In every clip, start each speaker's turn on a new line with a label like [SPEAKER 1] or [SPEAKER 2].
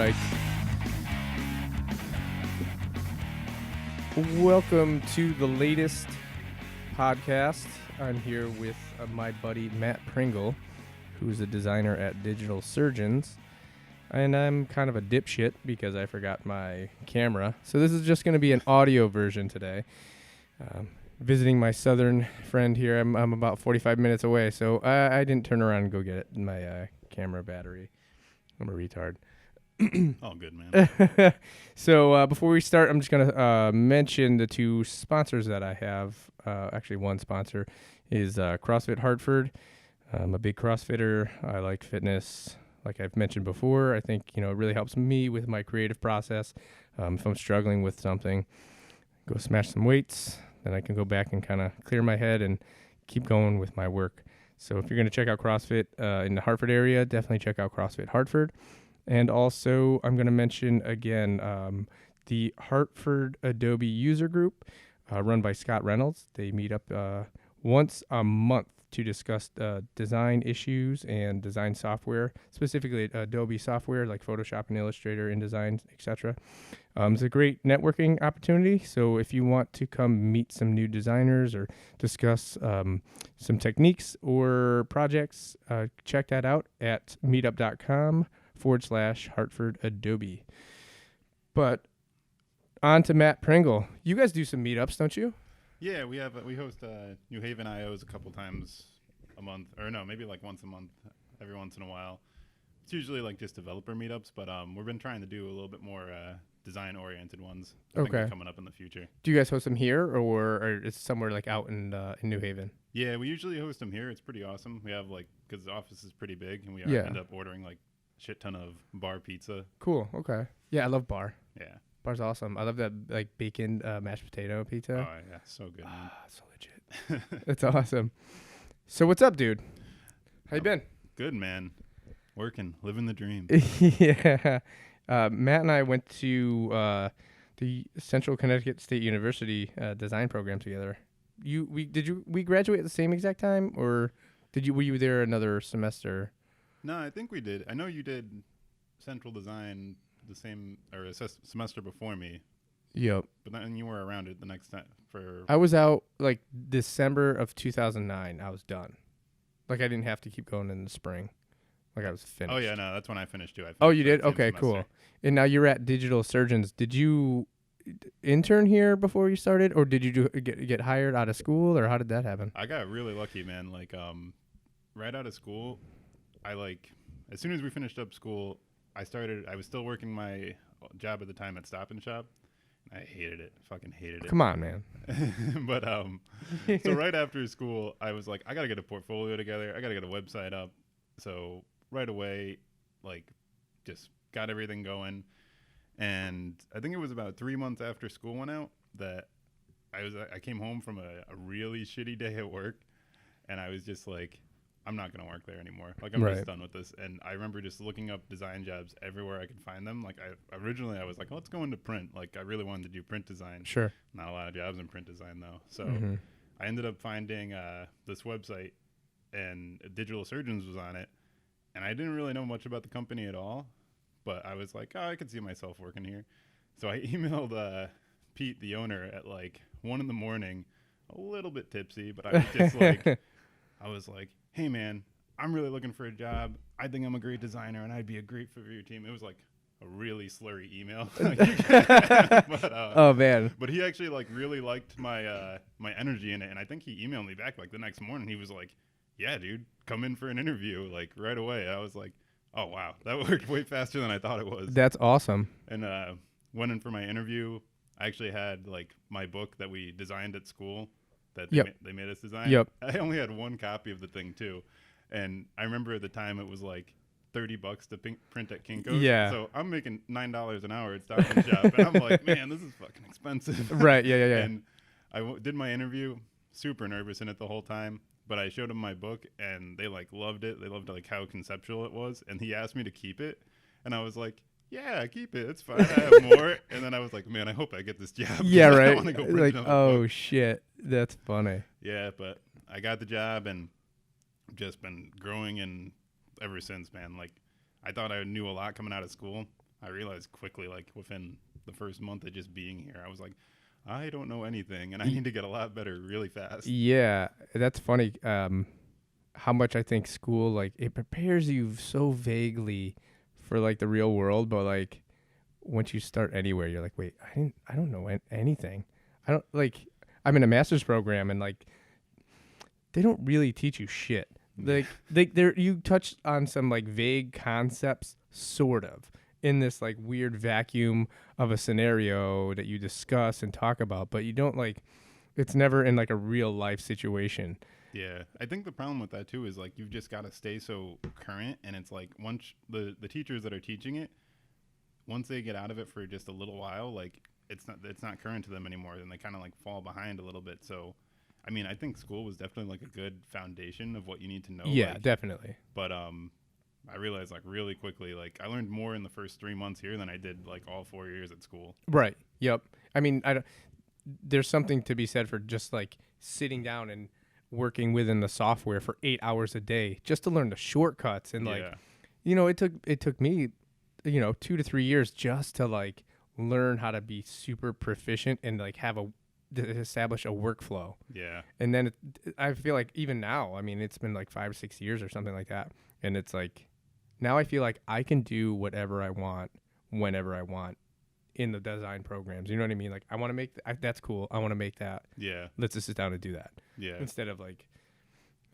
[SPEAKER 1] right. Welcome to the latest podcast. I'm here with my buddy Matt Pringle, who's a designer at Digital Surgeons. And I'm kind of a dipshit because I forgot my camera. So this is just going to be an audio version today. Visiting my southern friend here. I'm about 45 minutes away, so I didn't turn around and go get my camera battery. I'm a retard.
[SPEAKER 2] Oh, good, man.
[SPEAKER 1] So before we start, I'm just going to mention the two sponsors that I have. Actually, one sponsor is CrossFit Hartford. I'm a big CrossFitter. I like fitness. Like I've mentioned before, I think, it really helps me with my creative process. If I'm struggling with something, go smash some weights. Then I can go back and kind of clear my head and keep going with my work. So if you're going to check out CrossFit in the Hartford area, definitely check out CrossFit Hartford. And also, I'm going to mention again the Hartford Adobe user group run by Scott Reynolds. They meet up once a month to discuss design issues and design software, specifically Adobe software like Photoshop and Illustrator, InDesign, etc. It's a great networking opportunity. So if you want to come meet some new designers or discuss some techniques or projects, check that out at meetup.com/Hartford Adobe. But on to Matt Pringle. You guys do some meetups, don't you?
[SPEAKER 2] Yeah, we host New Haven IOs a couple times a month, or no, maybe like once a month, every once in a while. It's usually like just developer meetups, but we've been trying to do a little bit more design-oriented ones. I think they're coming up in the future.
[SPEAKER 1] Do you guys host them here, or is it somewhere like out in New Haven?
[SPEAKER 2] Yeah, we usually host them here. It's pretty awesome. We have because the office is pretty big, and we end up ordering like a shit ton of bar pizza.
[SPEAKER 1] Cool. Okay. Yeah, I love bar.
[SPEAKER 2] Yeah.
[SPEAKER 1] Bar's awesome. I love that like bacon mashed potato pizza.
[SPEAKER 2] Oh yeah, so good. Man.
[SPEAKER 1] So legit. That's awesome. So what's up, dude? How you been?
[SPEAKER 2] Good, man. Working, living the dream.
[SPEAKER 1] Yeah. Matt and I went to the Central Connecticut State University design program together. We graduate at the same exact time, or were you there another semester?
[SPEAKER 2] No, I think we did. I know you did Central Design the same or a semester before me.
[SPEAKER 1] Yep.
[SPEAKER 2] But then you were around it the next time for.
[SPEAKER 1] I was out like December of 2009. I was done. Like I didn't have to keep going in the spring. Like I was finished.
[SPEAKER 2] Oh yeah, no, that's when I finished too.
[SPEAKER 1] Oh, you did? Okay, cool. And now you're at Digital Surgeons. Did you intern here before you started, or did you get hired out of school, or how did that happen?
[SPEAKER 2] I got really lucky, man. Like right out of school, as soon as we finished up school, I was still working my job at the time at Stop and Shop. I hated it. Fucking hated it.
[SPEAKER 1] Come on, man.
[SPEAKER 2] But so right after school, I was like, I got to get a portfolio together. I got to get a website up. So right away, just got everything going. And I think it was about 3 months after school went out that I came home from a really shitty day at work. And I was just like, I'm not going to work there anymore. I'm just done with this. And I remember just looking up design jobs everywhere I could find them. Originally I was like, let's go into print. I really wanted to do print design.
[SPEAKER 1] Sure.
[SPEAKER 2] Not a lot of jobs in print design though. So I ended up finding this website, and Digital Surgeons was on it. And I didn't really know much about the company at all, but I was like, I could see myself working here. So I emailed Pete, the owner, at 1 a.m, a little bit tipsy, but I was just hey man, I'm really looking for a job. I think I'm a great designer and I'd be a great fit for your team. It was a really slurry email. But,
[SPEAKER 1] oh man.
[SPEAKER 2] But he actually really liked my my energy in it. And I think he emailed me back the next morning. He was like, yeah, dude, come in for an interview right away. I was like, oh wow, that worked way faster than I thought it was.
[SPEAKER 1] That's awesome.
[SPEAKER 2] And went in for my interview. I actually had my book that we designed at school that they made us design.
[SPEAKER 1] Yep.
[SPEAKER 2] I only had one copy of the thing too, and I remember at the time it was $30 to print at Kinko's.
[SPEAKER 1] Yeah.
[SPEAKER 2] So I'm making $9 an hour at Stop and Shop, and I'm like, man, this is fucking expensive.
[SPEAKER 1] Right. Yeah.
[SPEAKER 2] And I did my interview, super nervous in it the whole time, but I showed them my book, and they loved it. They loved how conceptual it was, and he asked me to keep it, and I was like, yeah, keep it. It's fine. I have more. And then I was like, man, I hope I get this job.
[SPEAKER 1] Yeah, right.
[SPEAKER 2] I don't want to go print another book.
[SPEAKER 1] Shit. That's funny.
[SPEAKER 2] Yeah, but I got the job and just been growing and ever since, man. I thought I knew a lot coming out of school, I realized quickly, like within the first month of just being here, I was like, I don't know anything, and I need to get a lot better really fast.
[SPEAKER 1] Yeah, that's funny. How much I think school, like, it prepares you so vaguely for like the real world, but like once you start anywhere, you're like, wait, I don't know anything. I don't like. I'm in a master's program, and like they don't really teach you shit. Like you touch on some like vague concepts, sort of, in this like weird vacuum of a scenario that you discuss and talk about, but you don't like. It's never in like a real life situation.
[SPEAKER 2] Yeah, I think the problem with that too is like you've just got to stay so current, and it's like once the teachers that are teaching it, once they get out of it for just a little while, like it's not current to them anymore, and they kind of like fall behind a little bit. So, I mean, I think school was definitely like a good foundation of what you need to know.
[SPEAKER 1] Yeah,
[SPEAKER 2] like,
[SPEAKER 1] definitely.
[SPEAKER 2] But I realized like really quickly, like I learned more in the first 3 months here than I did like all 4 years at school.
[SPEAKER 1] Right. Yep. I mean, there's something to be said for just like sitting down and working within the software for 8 hours a day just to learn the shortcuts and like, it took me, 2 to 3 years just to like learn how to be super proficient and like establish a workflow.
[SPEAKER 2] Yeah.
[SPEAKER 1] And then I feel like even now, I mean, it's been like 5 or 6 years or something like that. And it's like, now I feel like I can do whatever I want, whenever I want in the design programs. You know what I mean? Like I want to make, that's cool. I want to make that.
[SPEAKER 2] Yeah.
[SPEAKER 1] Let's just sit down and do that.
[SPEAKER 2] Yeah.
[SPEAKER 1] Instead of like,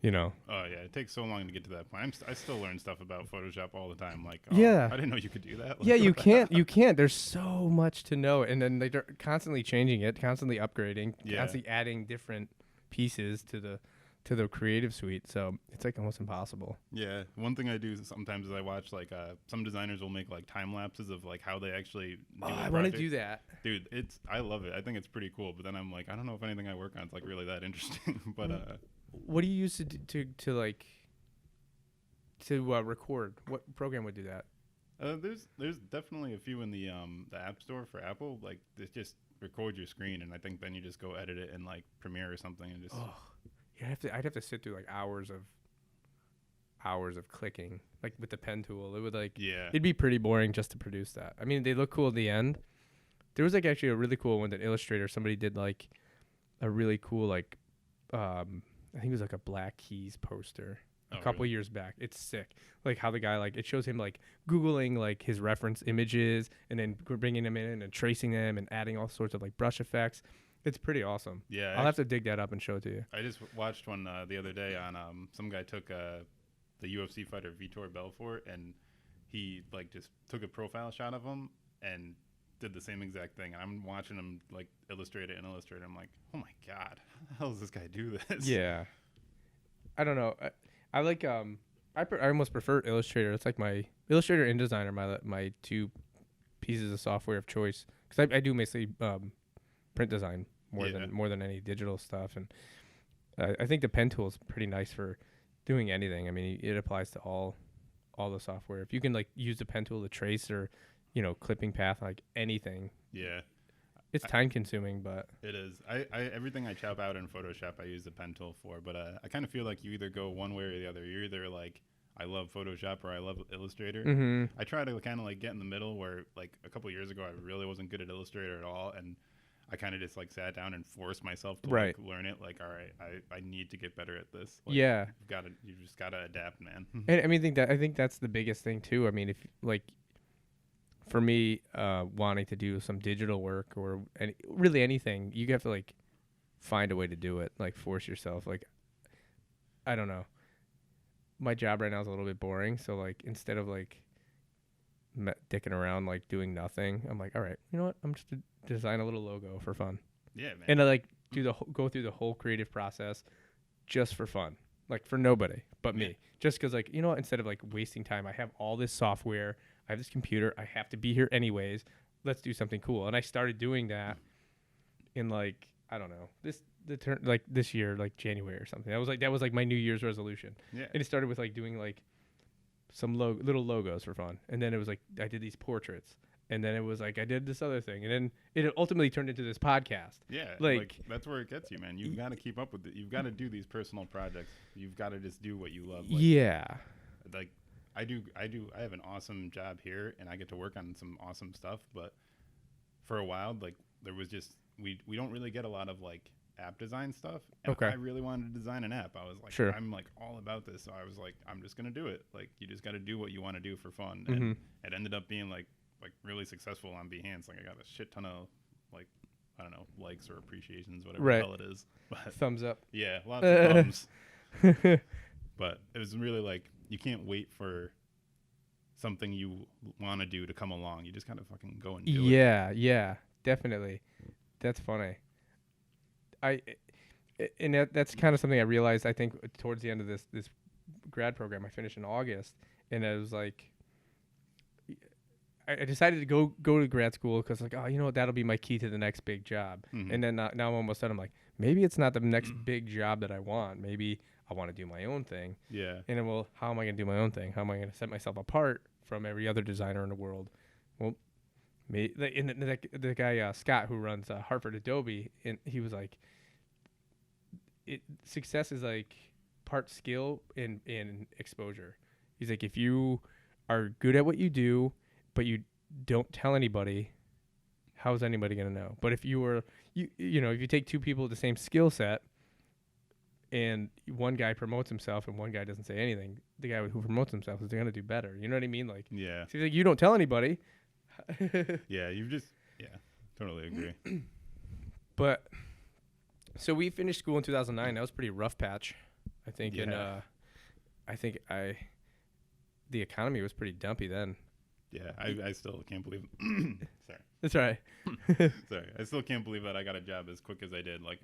[SPEAKER 2] Oh yeah, it takes so long to get to that point. I still learn stuff about Photoshop all the time. Like,
[SPEAKER 1] yeah,
[SPEAKER 2] I didn't know you could do that. Like,
[SPEAKER 1] yeah, you can't. You can't. There's so much to know, and then they're constantly changing it, constantly upgrading, constantly adding different pieces to the creative suite. So it's like almost impossible.
[SPEAKER 2] Yeah, one thing I do sometimes is I watch like some designers will make like time lapses of like how they actually.
[SPEAKER 1] I want to do that,
[SPEAKER 2] dude. I love it. I think it's pretty cool. But then I'm like, I don't know if anything I work on is like really that interesting. But
[SPEAKER 1] what do you use to record? What program would do that?
[SPEAKER 2] There's definitely a few in the App Store for Apple. Like it just record your screen, and I think then you just go edit it in like Premiere or something, and just.
[SPEAKER 1] Oh, I'd have to sit through like hours of clicking, like with the pen tool. It would it'd be pretty boring just to produce that. I mean, they look cool at the end. There was like actually a really cool one that Illustrator, somebody did like a really cool like I think it was like a Black Keys poster a couple years back. It's sick. Like how the guy, like, it shows him like Googling like his reference images and then bringing them in and tracing them and adding all sorts of like brush effects. It's pretty awesome.
[SPEAKER 2] Yeah.
[SPEAKER 1] I'll have to dig that up and show it to you.
[SPEAKER 2] I just watched one the other day on some guy took the UFC fighter Vitor Belfort, and he like just took a profile shot of him and did the same exact thing. And I'm watching him like illustrate it and illustrate it. I'm like, oh my God, how the hell does this guy do this?
[SPEAKER 1] Yeah. I don't know. I like I almost prefer Illustrator. It's like my Illustrator and InDesign are my two pieces of software of choice, because I do mostly print design more than any digital stuff, and I think the pen tool is pretty nice for doing anything. I mean, it applies to all the software. If you can like use the pen tool to trace or clipping path, like anything.
[SPEAKER 2] Yeah.
[SPEAKER 1] It's time consuming, but
[SPEAKER 2] it is. I everything I chop out in Photoshop, I use the pen tool for. But I kind of feel like you either go one way or the other. You're either like, I love Photoshop or I love Illustrator.
[SPEAKER 1] Mm-hmm.
[SPEAKER 2] I try to kind of like get in the middle, where like a couple years ago I really wasn't good at Illustrator at all, and I kind of just like sat down and forced myself to like learn it. Like, all right, I need to get better at this. Like,
[SPEAKER 1] yeah,
[SPEAKER 2] you just gotta adapt, man.
[SPEAKER 1] And I mean, I think that's the biggest thing too. I mean, if like, for me, wanting to do some digital work or really anything, you have to like find a way to do it. Like force yourself. Like, I don't know. My job right now is a little bit boring, so like instead of like dicking around like doing nothing, I'm like, all right, you know what? I'm just to design a little logo for fun.
[SPEAKER 2] Yeah, man.
[SPEAKER 1] And I like go through the whole creative process just for fun, like for nobody but me. Just because like, you know what? Instead of like wasting time, I have all this software. I have this computer. I have to be here anyways. Let's do something cool. And I started doing that in like, I don't know, this year, like January or something. That was like my New Year's resolution.
[SPEAKER 2] Yeah.
[SPEAKER 1] And it started with like doing like some little logos for fun. And then it was like I did these portraits. And then it was like I did this other thing. And then it ultimately turned into this podcast.
[SPEAKER 2] Yeah. Like that's where it gets you, man. You've got to keep up with it. You've got to do these personal projects. You've got to just do what you love. Like,
[SPEAKER 1] yeah.
[SPEAKER 2] Like, I have an awesome job here, and I get to work on some awesome stuff. But for a while, like there was just we don't really get a lot of like app design stuff. And
[SPEAKER 1] Okay.
[SPEAKER 2] I really wanted to design an app. I was like,
[SPEAKER 1] Sure.
[SPEAKER 2] I'm like all about this. So I was like, I'm just gonna do it. Like you just got to do what you want to do for fun.
[SPEAKER 1] Mm-hmm.
[SPEAKER 2] And it ended up being like really successful on Behance. Like I got a shit ton of like I don't know likes or appreciations, whatever
[SPEAKER 1] Right.
[SPEAKER 2] the hell it is. But
[SPEAKER 1] Thumbs up.
[SPEAKER 2] yeah, lots of thumbs. But it was really like you can't wait for something you want to do to come along. You just kind of fucking go and do it.
[SPEAKER 1] Yeah, definitely. That's funny. That's kind of something I realized. I think towards the end of this grad program, I finished in August, and I was like, I decided to go to grad school because like, oh, you know what, that'll be my key to the next big job.
[SPEAKER 2] Mhm.
[SPEAKER 1] And then now I'm almost done. I'm like, maybe it's not the next big job that I want. Maybe I want to do my own thing.
[SPEAKER 2] Yeah.
[SPEAKER 1] And then, well, how am I going to do my own thing? How am I going to set myself apart from every other designer in the world? Well, the guy Scott who runs Hartford Adobe, and he was like, success is like part skill and exposure. He's like, if you are good at what you do, but you don't tell anybody, how's anybody going to know? But if you were, you know, if you take two people with the same skill set, and one guy promotes himself and one guy doesn't say anything, the guy who promotes himself is going to do better. You know what I mean? Like,
[SPEAKER 2] Yeah.
[SPEAKER 1] so he's like, you don't tell anybody.
[SPEAKER 2] Yeah. Totally agree.
[SPEAKER 1] But so we finished school in 2009. That was a pretty rough patch, I think.
[SPEAKER 2] Yeah.
[SPEAKER 1] And the economy was pretty dumpy then.
[SPEAKER 2] Yeah. I still can't believe. Sorry.
[SPEAKER 1] That's right.
[SPEAKER 2] Sorry. I still can't believe that I got a job as quick as I did. Like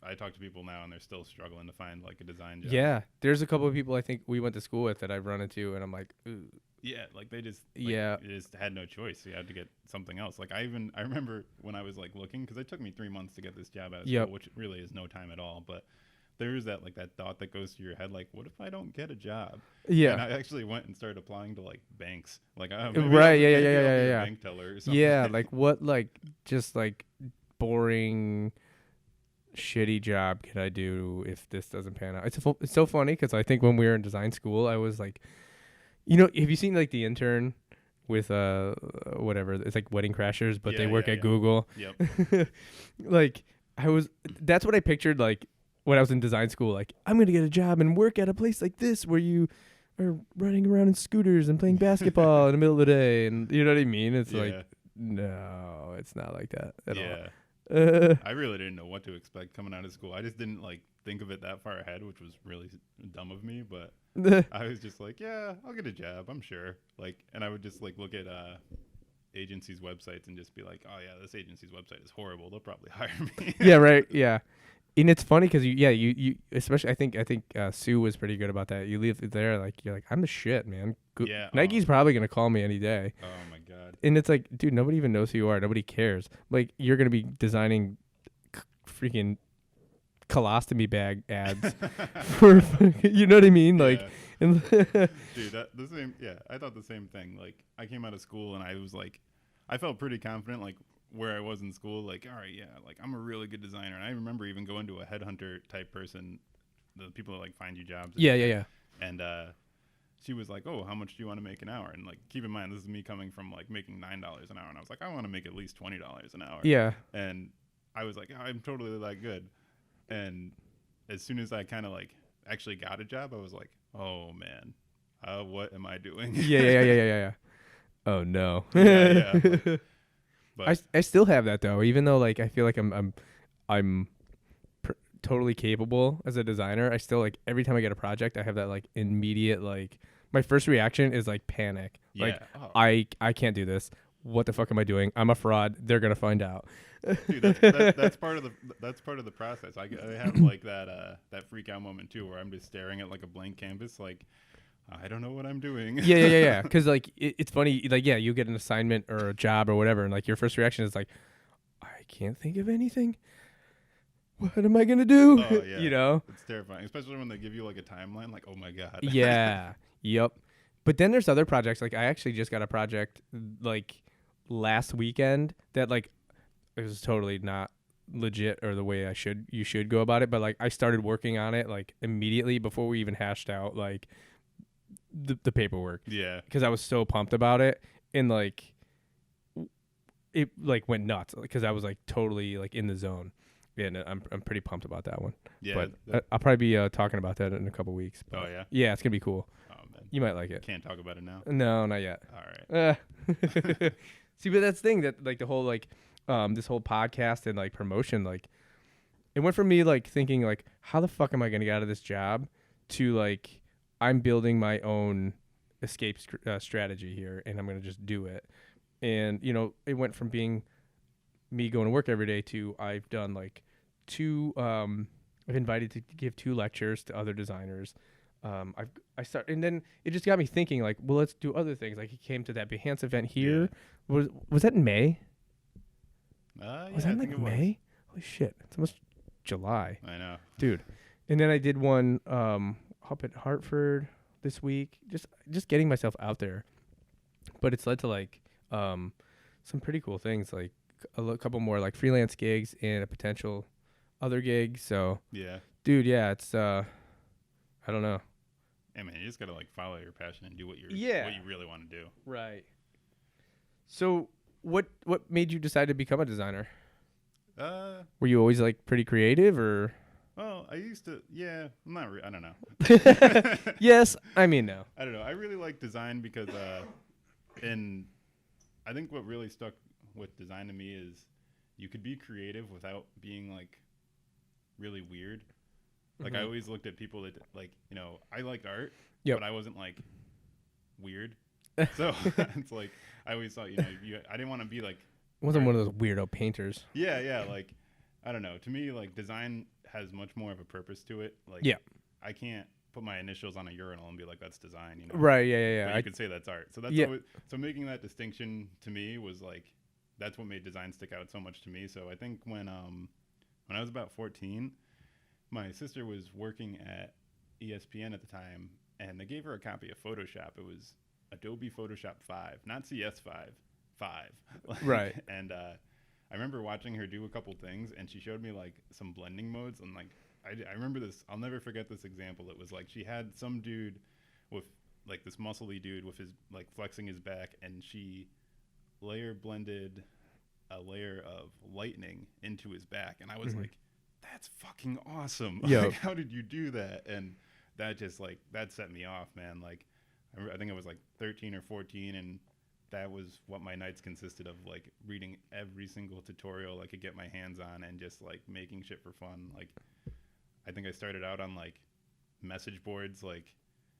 [SPEAKER 2] I talk to people now and they're still struggling to find like a design job.
[SPEAKER 1] Yeah. There's a couple of people I think we went to school with that I've run into, and I'm like, ooh.
[SPEAKER 2] Yeah, like they just
[SPEAKER 1] Yeah.
[SPEAKER 2] they just had no choice. You had to get something else. Like I remember when I was like looking, because it took me 3 months to get this job out of
[SPEAKER 1] Yep.
[SPEAKER 2] school, which really is no time at all. But there is that like that thought that goes through your head, like, what if I don't get a job?
[SPEAKER 1] Yeah.
[SPEAKER 2] And I actually went and started applying to like banks. Like
[SPEAKER 1] Right,
[SPEAKER 2] maybe
[SPEAKER 1] yeah,
[SPEAKER 2] I'll be a
[SPEAKER 1] yeah.
[SPEAKER 2] bank teller or something.
[SPEAKER 1] Yeah, like what, like just like boring, shitty job can I do if this doesn't pan out? It's so funny because I think when we were in design school, I was like, you know, have you seen like The Intern with whatever? It's like Wedding Crashers, but they work at Google.
[SPEAKER 2] Yep.
[SPEAKER 1] Like that's what I pictured like when I was in design school. Like I'm gonna get a job and work at a place like this where you are running around in scooters and playing basketball in the middle of the day, and you know what I mean? It's like, no, it's not like that at all.
[SPEAKER 2] I really didn't know what to expect coming out of school. I just didn't like think of it that far ahead, which was really dumb of me. But I was just like, yeah, I'll get a job, I'm sure. Like, and I would just like look at agencies' websites and just be like, oh yeah, this agency's website is horrible. They'll probably hire me.
[SPEAKER 1] Yeah, right. Yeah. And it's funny because you especially I think Sue was pretty good about that. You leave it there like you're like, I'm the shit, man.
[SPEAKER 2] Yeah.
[SPEAKER 1] Nike's probably gonna call me any day.
[SPEAKER 2] Oh my god.
[SPEAKER 1] And it's like, dude, nobody even knows who you are. Nobody cares. Like you're gonna be designing freaking colostomy bag ads for you know what I mean? Like, and
[SPEAKER 2] dude, the same. Yeah, I thought the same thing. Like I came out of school and I was like, I felt pretty confident. Like where I was in school, like, all right, yeah, like I'm a really good designer. And I remember even going to a headhunter type person, the people that like find you jobs.
[SPEAKER 1] Yeah.
[SPEAKER 2] And she was like, oh, how much do you want to make an hour? And like, keep in mind, this is me coming from like making $9 an hour. And I was like, I want to make at least $20 an hour.
[SPEAKER 1] Yeah.
[SPEAKER 2] And I was like, oh, I'm totally that good. And as soon as I kind of like actually got a job, I was like, oh man, what am I doing?
[SPEAKER 1] Yeah. Oh no.
[SPEAKER 2] Yeah. But
[SPEAKER 1] I still have that though, even though like I feel like I'm totally capable as a designer. I still like every time I get a project, I have that like immediate like my first reaction is like panic.
[SPEAKER 2] yeah.
[SPEAKER 1] Like I can't do this. What the fuck am I doing? I'm a fraud. They're gonna find out.
[SPEAKER 2] Dude, that's part of the process. I have like that freak out moment too, where I'm just staring at like a blank canvas, like I don't know what I'm doing.
[SPEAKER 1] Yeah. Because like it's funny, like you get an assignment or a job or whatever, and like your first reaction is like, I can't think of anything. What am I gonna do?
[SPEAKER 2] Oh, yeah.
[SPEAKER 1] You know,
[SPEAKER 2] it's terrifying, especially when they give you like a timeline. Like, oh my god.
[SPEAKER 1] Yeah. Yep. But then there's other projects. Like I actually just got a project like last weekend that like it was totally not legit or the way you should go about it. But like I started working on it like immediately before we even hashed out like the paperwork.
[SPEAKER 2] Yeah.
[SPEAKER 1] Because I was so pumped about it, and like it like went nuts because I was like totally like in the zone, and I'm pretty pumped about that one.
[SPEAKER 2] Yeah.
[SPEAKER 1] But I'll probably be talking about that in a couple weeks. But
[SPEAKER 2] Oh yeah.
[SPEAKER 1] Yeah, it's gonna be cool.
[SPEAKER 2] Oh man.
[SPEAKER 1] You might like it.
[SPEAKER 2] Can't talk about it now.
[SPEAKER 1] No, not yet.
[SPEAKER 2] All right.
[SPEAKER 1] See, but that's the thing that like the whole like this whole podcast and like promotion, like it went from me like thinking like how the fuck am I gonna get out of this job to like I'm building my own escape strategy here and I'm gonna just do it. And you know, it went from being me going to work every day to I've done like I've invited to give 2 lectures to other designers. And then it just got me thinking like, well, let's do other things. Like it came to that Behance event here.
[SPEAKER 2] Yeah.
[SPEAKER 1] Was that in May?
[SPEAKER 2] Yeah,
[SPEAKER 1] Was that like May? Holy shit. It's almost July.
[SPEAKER 2] I know.
[SPEAKER 1] Dude. And then I did one up at Hartford this week. Just getting myself out there. But it's led to like some pretty cool things, like a couple more like freelance gigs and a potential other gig. So
[SPEAKER 2] Yeah.
[SPEAKER 1] dude, yeah, it's I don't know.
[SPEAKER 2] Hey man, you just gotta like follow your passion and do what you really want to do.
[SPEAKER 1] Right. So what made you decide to become a designer? Were you always like pretty creative or?
[SPEAKER 2] Well, I used to. Yeah, I'm not. I don't know.
[SPEAKER 1] Yes, I mean no.
[SPEAKER 2] I don't know. I really like design because, and I think what really stuck with design to me is you could be creative without being like really weird. Like I always looked at people that like, you know, I liked art, but I wasn't like weird. So it's like I always thought, you know, I didn't want to be like.
[SPEAKER 1] Wasn't one of those weirdo painters.
[SPEAKER 2] Yeah. Like I don't know. To me, like design has much more of a purpose to it. Like I can't put my initials on a urinal and be like that's design. You know.
[SPEAKER 1] Right. Yeah.
[SPEAKER 2] But you could say that's art. So that's so making that distinction to me was like that's what made design stick out so much to me. So I think when I was about 14. My sister was working at ESPN at the time, and they gave her a copy of Photoshop. It was Adobe Photoshop 5, not CS5, 5.
[SPEAKER 1] Right.
[SPEAKER 2] And I remember watching her do a couple things, and she showed me, like, some blending modes. And, like, I remember this. I'll never forget this example. It was, like, she had some dude with, like, this muscly dude with his, like, flexing his back, and she blended a layer of lightning into his back. And I was like, that's fucking awesome. Like, how did you do that? And that just like that set me off, man. Like I think I was like 13 or 14, and that was what my nights consisted of, like reading every single tutorial I could get my hands on and just like making shit for fun. Like I think I started out on like message boards, like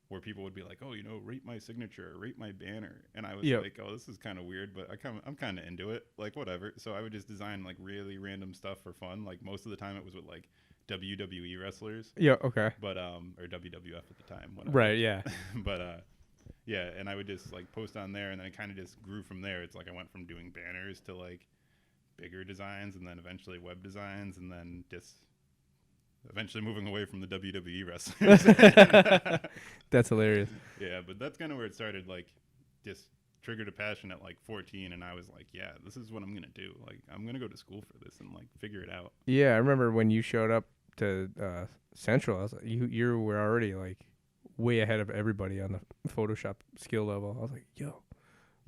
[SPEAKER 2] where people would be like, oh, you know, rate my signature, rate my banner. And I was like, oh, this is kind of weird, but I'm kind of into it, like whatever. So I would just design like really random stuff for fun. Like most of the time it was with like WWE wrestlers.
[SPEAKER 1] Yeah. Okay.
[SPEAKER 2] But, or WWF at the time. Whatever.
[SPEAKER 1] Right. Yeah.
[SPEAKER 2] But, yeah. And I would just like post on there, and then it kind of just grew from there. It's like I went from doing banners to like bigger designs, and then eventually web designs, and then just eventually moving away from the WWE wrestlers.
[SPEAKER 1] That's hilarious.
[SPEAKER 2] Yeah, but that's kind of where it started, like, just triggered a passion at, like, 14, and I was like, yeah, this is what I'm going to do. Like, I'm going to go to school for this and, like, figure it out.
[SPEAKER 1] Yeah, I remember when you showed up to Central, I was like, you were already, like, way ahead of everybody on the Photoshop skill level. I was like, yo.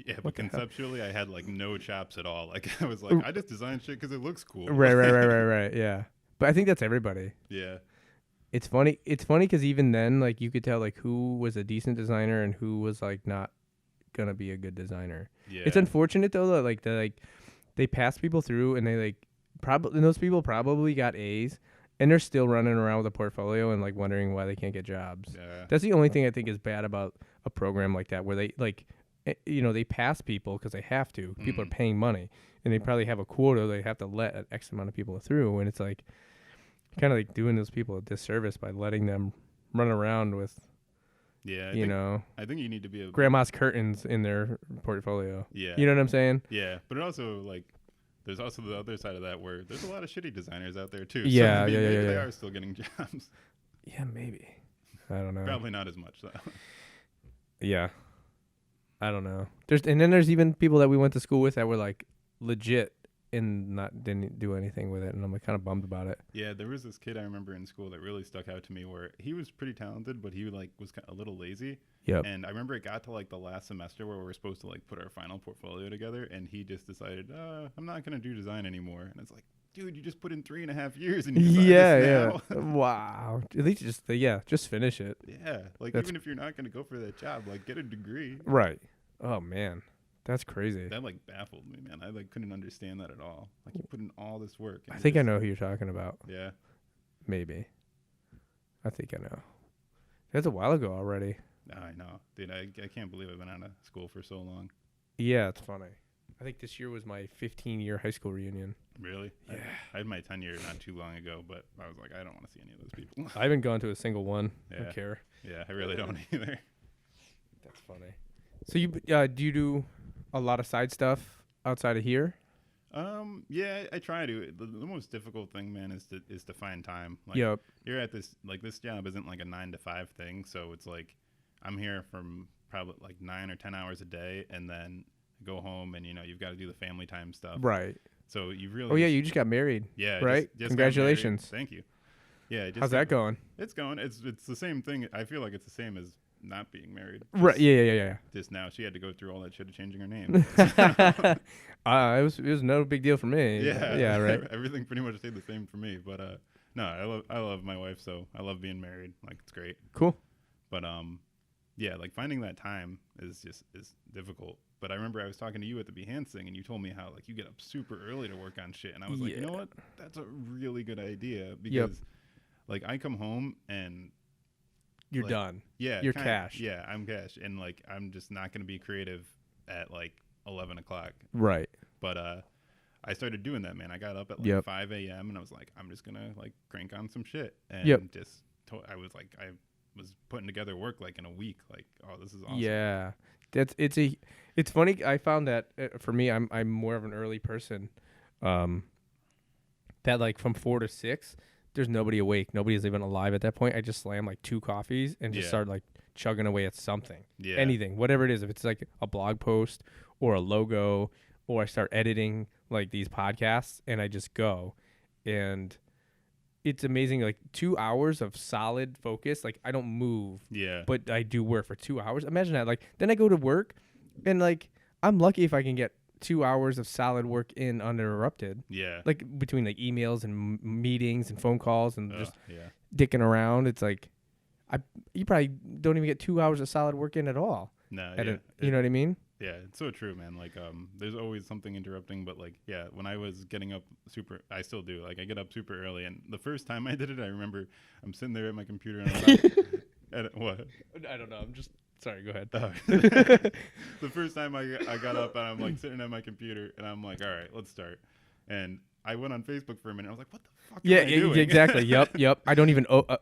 [SPEAKER 2] Yeah, but conceptually, I had, like, no chops at all. Like, I was like, I just designed shit because it looks cool.
[SPEAKER 1] Right, yeah. But I think that's everybody.
[SPEAKER 2] Yeah.
[SPEAKER 1] It's funny because even then, like, you could tell, like, who was a decent designer and who was, like, not going to be a good designer.
[SPEAKER 2] Yeah.
[SPEAKER 1] It's unfortunate, though, that, they pass people through and they, like, and those people probably got A's and they're still running around with a portfolio and, like, wondering why they can't get jobs.
[SPEAKER 2] Yeah.
[SPEAKER 1] That's the only thing I think is bad about a program like that, where they, like, you know, they pass people because they have to. People are paying money and they probably have a quota. They have to let an X amount of people through. And it's like, kind of like doing those people a disservice by letting them run around with, I think you need to be grandma's curtains in their portfolio.
[SPEAKER 2] Yeah.
[SPEAKER 1] You know what I'm saying?
[SPEAKER 2] Yeah. But it also, like, there's also the other side of that where there's a lot of shitty designers out there, too.
[SPEAKER 1] Yeah.
[SPEAKER 2] So maybe they are still getting jobs.
[SPEAKER 1] Yeah, maybe. I don't know.
[SPEAKER 2] Probably not as much, though.
[SPEAKER 1] Yeah. I don't know. And then there's even people that we went to school with that were, like, legit and didn't do anything with it, and I'm like kind of bummed about it.
[SPEAKER 2] Yeah, there was this kid I remember in school that really stuck out to me, where he was pretty talented, but he like was a little lazy.
[SPEAKER 1] Yep.
[SPEAKER 2] And I remember it got to like the last semester where we were supposed to like put our final portfolio together, and he just decided, I'm not gonna do design anymore. And it's like, dude, you just put in 3.5 years and you decided this now.
[SPEAKER 1] Wow. At least just finish it.
[SPEAKER 2] Yeah, like even if you're not gonna go for that job, like get a degree.
[SPEAKER 1] Right. Oh man, that's crazy.
[SPEAKER 2] That like baffled me, man. I like couldn't understand that at all. Like you put in all this work.
[SPEAKER 1] I think I know who you're talking about.
[SPEAKER 2] Yeah.
[SPEAKER 1] Maybe. I think I know. That's a while ago already.
[SPEAKER 2] I know, dude. I can't believe I've been out of school for so long.
[SPEAKER 1] Yeah, it's funny. I think this year was my 15-year high school reunion.
[SPEAKER 2] Really?
[SPEAKER 1] Yeah.
[SPEAKER 2] I had my 10-year not too long ago, but I was like, I don't want to see any of those people.
[SPEAKER 1] I haven't gone to a single one. I
[SPEAKER 2] Yeah.
[SPEAKER 1] don't care.
[SPEAKER 2] Yeah, I really don't either.
[SPEAKER 1] That's funny. So do you do a lot of side stuff outside of here?
[SPEAKER 2] Yeah, I try to. The most difficult thing, man, is to find time. Like,
[SPEAKER 1] Yep.
[SPEAKER 2] You're at this job isn't like a 9 to 5 thing, so it's like I'm here from probably like 9 or 10 hours a day, and then go home, and you've got to do the family time stuff.
[SPEAKER 1] Right.
[SPEAKER 2] So you really.
[SPEAKER 1] Oh yeah, you just got married.
[SPEAKER 2] Yeah.
[SPEAKER 1] Right.
[SPEAKER 2] Just
[SPEAKER 1] Congratulations.
[SPEAKER 2] Thank you. Yeah.
[SPEAKER 1] How's that going?
[SPEAKER 2] It's going. It's the same thing. I feel like it's the same as not being married.
[SPEAKER 1] Right. Yeah.
[SPEAKER 2] Just now, she had to go through all that shit of changing her name.
[SPEAKER 1] It was no big deal for me.
[SPEAKER 2] Yeah.
[SPEAKER 1] Yeah. Right.
[SPEAKER 2] Everything pretty much stayed the same for me. But no, I love my wife, so I love being married. Like it's great.
[SPEAKER 1] Cool.
[SPEAKER 2] But yeah, like finding that time is difficult. But I remember I was talking to you at the Behance thing, and you told me how like you get up super early to work on shit, and I was like, you know what? That's a really good idea because like I come home and
[SPEAKER 1] you're done.
[SPEAKER 2] Yeah,
[SPEAKER 1] you're cash.
[SPEAKER 2] Yeah, I'm cash, and like I'm just not gonna be creative at like 11 o'clock.
[SPEAKER 1] Right.
[SPEAKER 2] But I started doing that, man. I got up at like 5 a.m. and I was like, I'm just gonna like crank on some shit, and I was putting together work like in a week. Like, oh, this is awesome.
[SPEAKER 1] Yeah, it's funny. I found that for me, I'm more of an early person. That like from 4 to 6, there's nobody awake. Nobody's even alive at that point. I just slam like 2 coffees and just start like chugging away at something. Yeah. Anything, whatever it is. If it's like a blog post or a logo, or I start editing like these podcasts, and I just go, and it's amazing. Like 2 hours of solid focus. Like I don't move. Yeah. But I do work for 2 hours. Imagine that. Like then I go to work, and like I'm lucky if I can get 2 hours of solid work in uninterrupted. Yeah. Like between like emails and meetings and phone calls and just dicking around. It's like you probably don't even get 2 hours of solid work in at all. No. You know what I mean?
[SPEAKER 2] Yeah, it's so true, man. Like, there's always something interrupting, but like, yeah, when I was getting up I still do. Like, I get up super early, and the first time I did it, I remember I'm sitting there at my computer, and I'm what?
[SPEAKER 1] I don't know. I'm just sorry. Go ahead.
[SPEAKER 2] The first time I got up, and I'm like sitting at my computer, and I'm like, all right, let's start. And I went on Facebook for a minute. I was like, what the fuck am I doing?
[SPEAKER 1] Exactly. Yep. I don't even I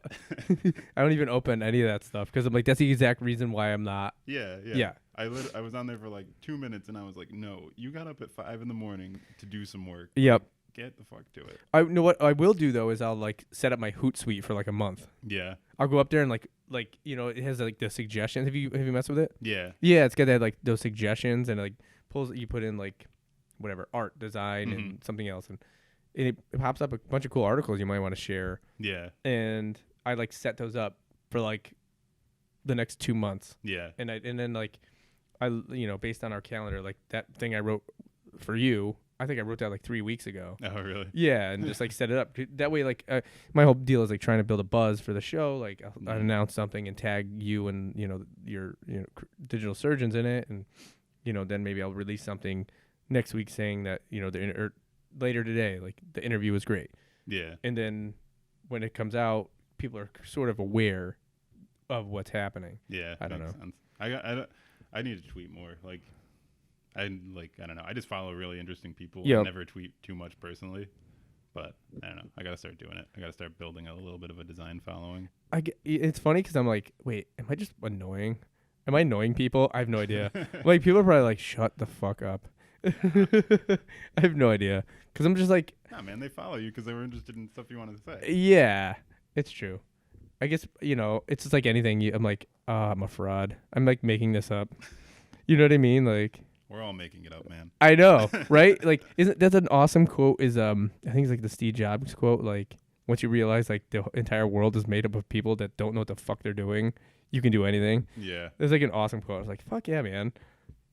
[SPEAKER 1] don't even open any of that stuff because I'm like, that's the exact reason why I'm not. Yeah. I
[SPEAKER 2] was on there for like 2 minutes, and I was like, no, you got up at 5 a.m. to do some work.
[SPEAKER 1] Yep.
[SPEAKER 2] Get the fuck to it.
[SPEAKER 1] I know what I will do though is I'll like set up my Hootsuite for like a month. Yeah. I'll go up there and like it has like the suggestions. Have you messed with it? Yeah. Yeah, it's got that like those suggestions, and like you put in like whatever art, design, and something else, and it pops up a bunch of cool articles you might want to share. Yeah. And I like set those up for like the next 2 months. Yeah. And then like I based on our calendar, like that thing I wrote for you, I think I wrote that like 3 weeks ago. Oh, really? Yeah, and just like set it up. That way, like my whole deal is like trying to build a buzz for the show. Like I'll announce something and tag you and your digital surgeons in it, and then maybe I'll release something next week saying that later today, like the interview was great. Yeah. And then when it comes out, people are sort of aware of what's happening. Yeah. I don't know.
[SPEAKER 2] Sense. I need to tweet more. Like I don't know. I just follow really interesting people. I never tweet too much personally, but I don't know. I got to start doing it. I got to start building a little bit of a design following.
[SPEAKER 1] It's funny because I'm like, wait, am I just annoying? Am I annoying people? I have no idea. Like people are probably like, shut the fuck up. I have no idea because I'm just like,
[SPEAKER 2] nah, man, they follow you because they were interested in stuff you wanted to say.
[SPEAKER 1] Yeah, it's true. I guess it's just like anything. I'm like, I'm a fraud. I'm like making this up. You know what I mean? Like,
[SPEAKER 2] We're all making it up, man.
[SPEAKER 1] I know, right? Like, isn't that's an awesome quote? Is I think it's like the Steve Jobs quote. Like, once you realize like the entire world is made up of people that don't know what the fuck they're doing, you can do anything.
[SPEAKER 2] Yeah.
[SPEAKER 1] It's like an awesome quote. I was like, fuck yeah, man.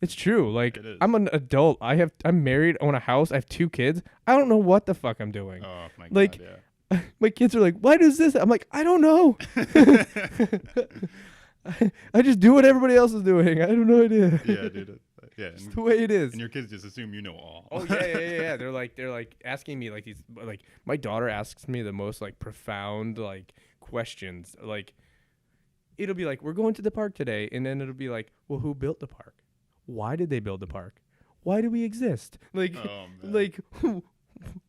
[SPEAKER 1] It's true. Like,
[SPEAKER 2] It is.
[SPEAKER 1] I'm an adult. I'm married. I own a house. I have 2 kids. I don't know what the fuck I'm doing.
[SPEAKER 2] Oh my god.
[SPEAKER 1] Like,
[SPEAKER 2] yeah.
[SPEAKER 1] My kids are like, why does this? I'm like, I don't know. I just do what everybody else is doing. I have no idea.
[SPEAKER 2] Yeah, dude. Yeah.
[SPEAKER 1] It's the way it is.
[SPEAKER 2] And your kids just assume you know all.
[SPEAKER 1] Oh yeah. They're like asking me like these, like my daughter asks me the most like profound like questions. Like, it'll be like, we're going to the park today, and then it'll be like, well, who built the park? Why did they build the park? Why do we exist? Like, like,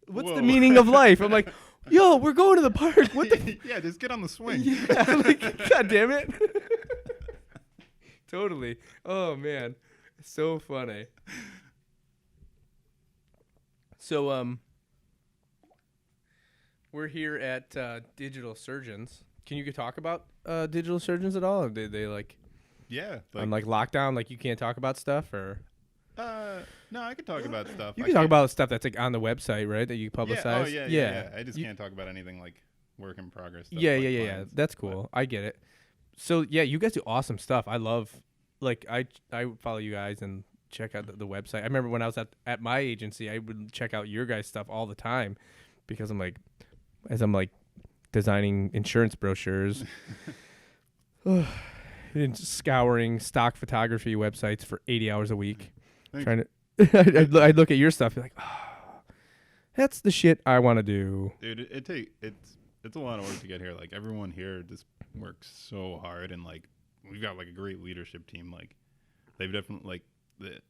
[SPEAKER 1] what's the meaning of life? I'm like, yo, we're going to the park. What the?
[SPEAKER 2] Yeah, just get on the swing.
[SPEAKER 1] Yeah, like, god damn it. Totally. Oh man, so funny. So we're here at Digital Surgeons. Can you talk about Digital Surgeons at all? Or they like?
[SPEAKER 2] Yeah.
[SPEAKER 1] On like lockdown, like you can't talk about stuff, or?
[SPEAKER 2] No, I can talk about stuff.
[SPEAKER 1] You can talk about stuff that's like on the website, right? That you publicize.
[SPEAKER 2] Yeah. I just can't talk about anything like work in progress stuff.
[SPEAKER 1] Yeah. That's cool. I get it. So yeah, you guys do awesome stuff. I love, like, I follow you guys and check out the website. I remember when I was at my agency, I would check out your guys' stuff all the time because I'm like designing insurance brochures. And scouring stock photography websites for 80 hours a week. Trying to, I'd look at your stuff, be like, oh, that's the shit I want to do.
[SPEAKER 2] Dude, it's a lot of work to get here. Like, everyone here just works so hard, and like we've got like a great leadership team. Like, they've definitely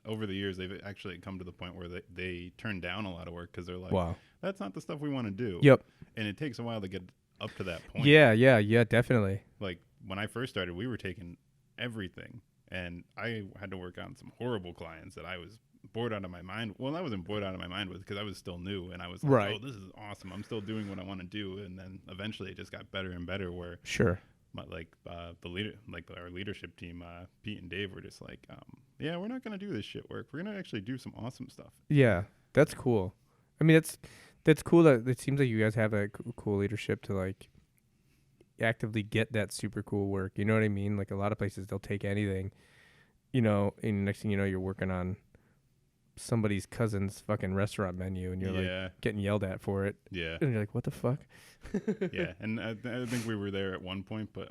[SPEAKER 2] over the years they've actually come to the point where they turn down a lot of work because they're like,
[SPEAKER 1] wow,
[SPEAKER 2] that's not the stuff we want to do.
[SPEAKER 1] Yep.
[SPEAKER 2] And it takes a while to get up to that point.
[SPEAKER 1] Yeah, definitely.
[SPEAKER 2] Like, when I first started, we were taking everything, and I had to work on some horrible clients that I was bored out of my mind. Well, I wasn't bored out of my mind with because I was still new, and I was like,
[SPEAKER 1] right.
[SPEAKER 2] oh, this is awesome. I'm still doing what I want to do. And then eventually it just got better and better where
[SPEAKER 1] sure.
[SPEAKER 2] The leader, like our leadership team, Pete and Dave were just like, yeah, we're not going to do this shit work. We're going to actually do some awesome stuff.
[SPEAKER 1] Yeah, that's cool. I mean, that's cool that it seems like you guys have a cool leadership to like actively get that super cool work. You know what I mean? Like, a lot of places they'll take anything, you know, and next thing you know, you're working on somebody's cousin's fucking restaurant menu, and you're like getting yelled at for it.
[SPEAKER 2] Yeah.
[SPEAKER 1] And you're like, what the fuck?
[SPEAKER 2] Yeah. And I think we were there at one point, but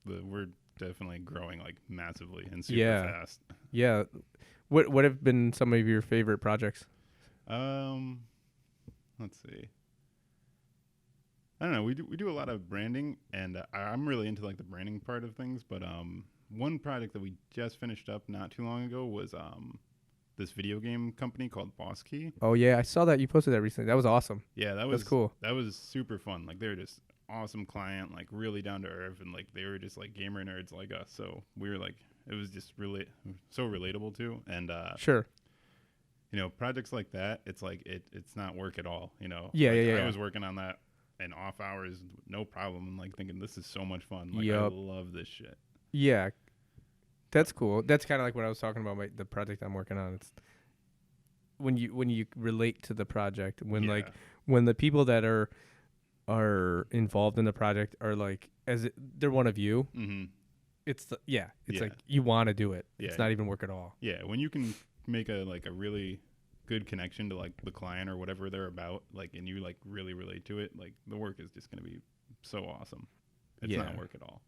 [SPEAKER 2] we're definitely growing like massively and super fast.
[SPEAKER 1] Yeah. What have been some of your favorite projects?
[SPEAKER 2] Let's see. I don't know. We do a lot of branding, and I'm really into like the branding part of things. But one project that we just finished up not too long ago was this video game company called Boss Key.
[SPEAKER 1] Oh yeah, I saw that you posted that recently. That was awesome.
[SPEAKER 2] Yeah, that's
[SPEAKER 1] cool.
[SPEAKER 2] That was super fun. Like, they're just awesome client, like really down to earth, and like they were just like gamer nerds like us. So we were like, it was just really so relatable too. And
[SPEAKER 1] sure.
[SPEAKER 2] You know, projects like that, it's like it's not work at all. You know.
[SPEAKER 1] Yeah,
[SPEAKER 2] I was working on that in off hours, no problem. And like thinking, this is so much fun. Like, I love this shit. Yeah.
[SPEAKER 1] That's cool. That's kind of like what I was talking about, the project I'm working on. It's when you relate to the project, when the people that are involved in the project are like, they're one of you. Mm-hmm. It's like you want to do it. Yeah. It's not even work at all.
[SPEAKER 2] Yeah, when you can make a really good connection to like the client or whatever they're about, like, and you like really relate to it, like the work is just gonna be so awesome. It's not work at all.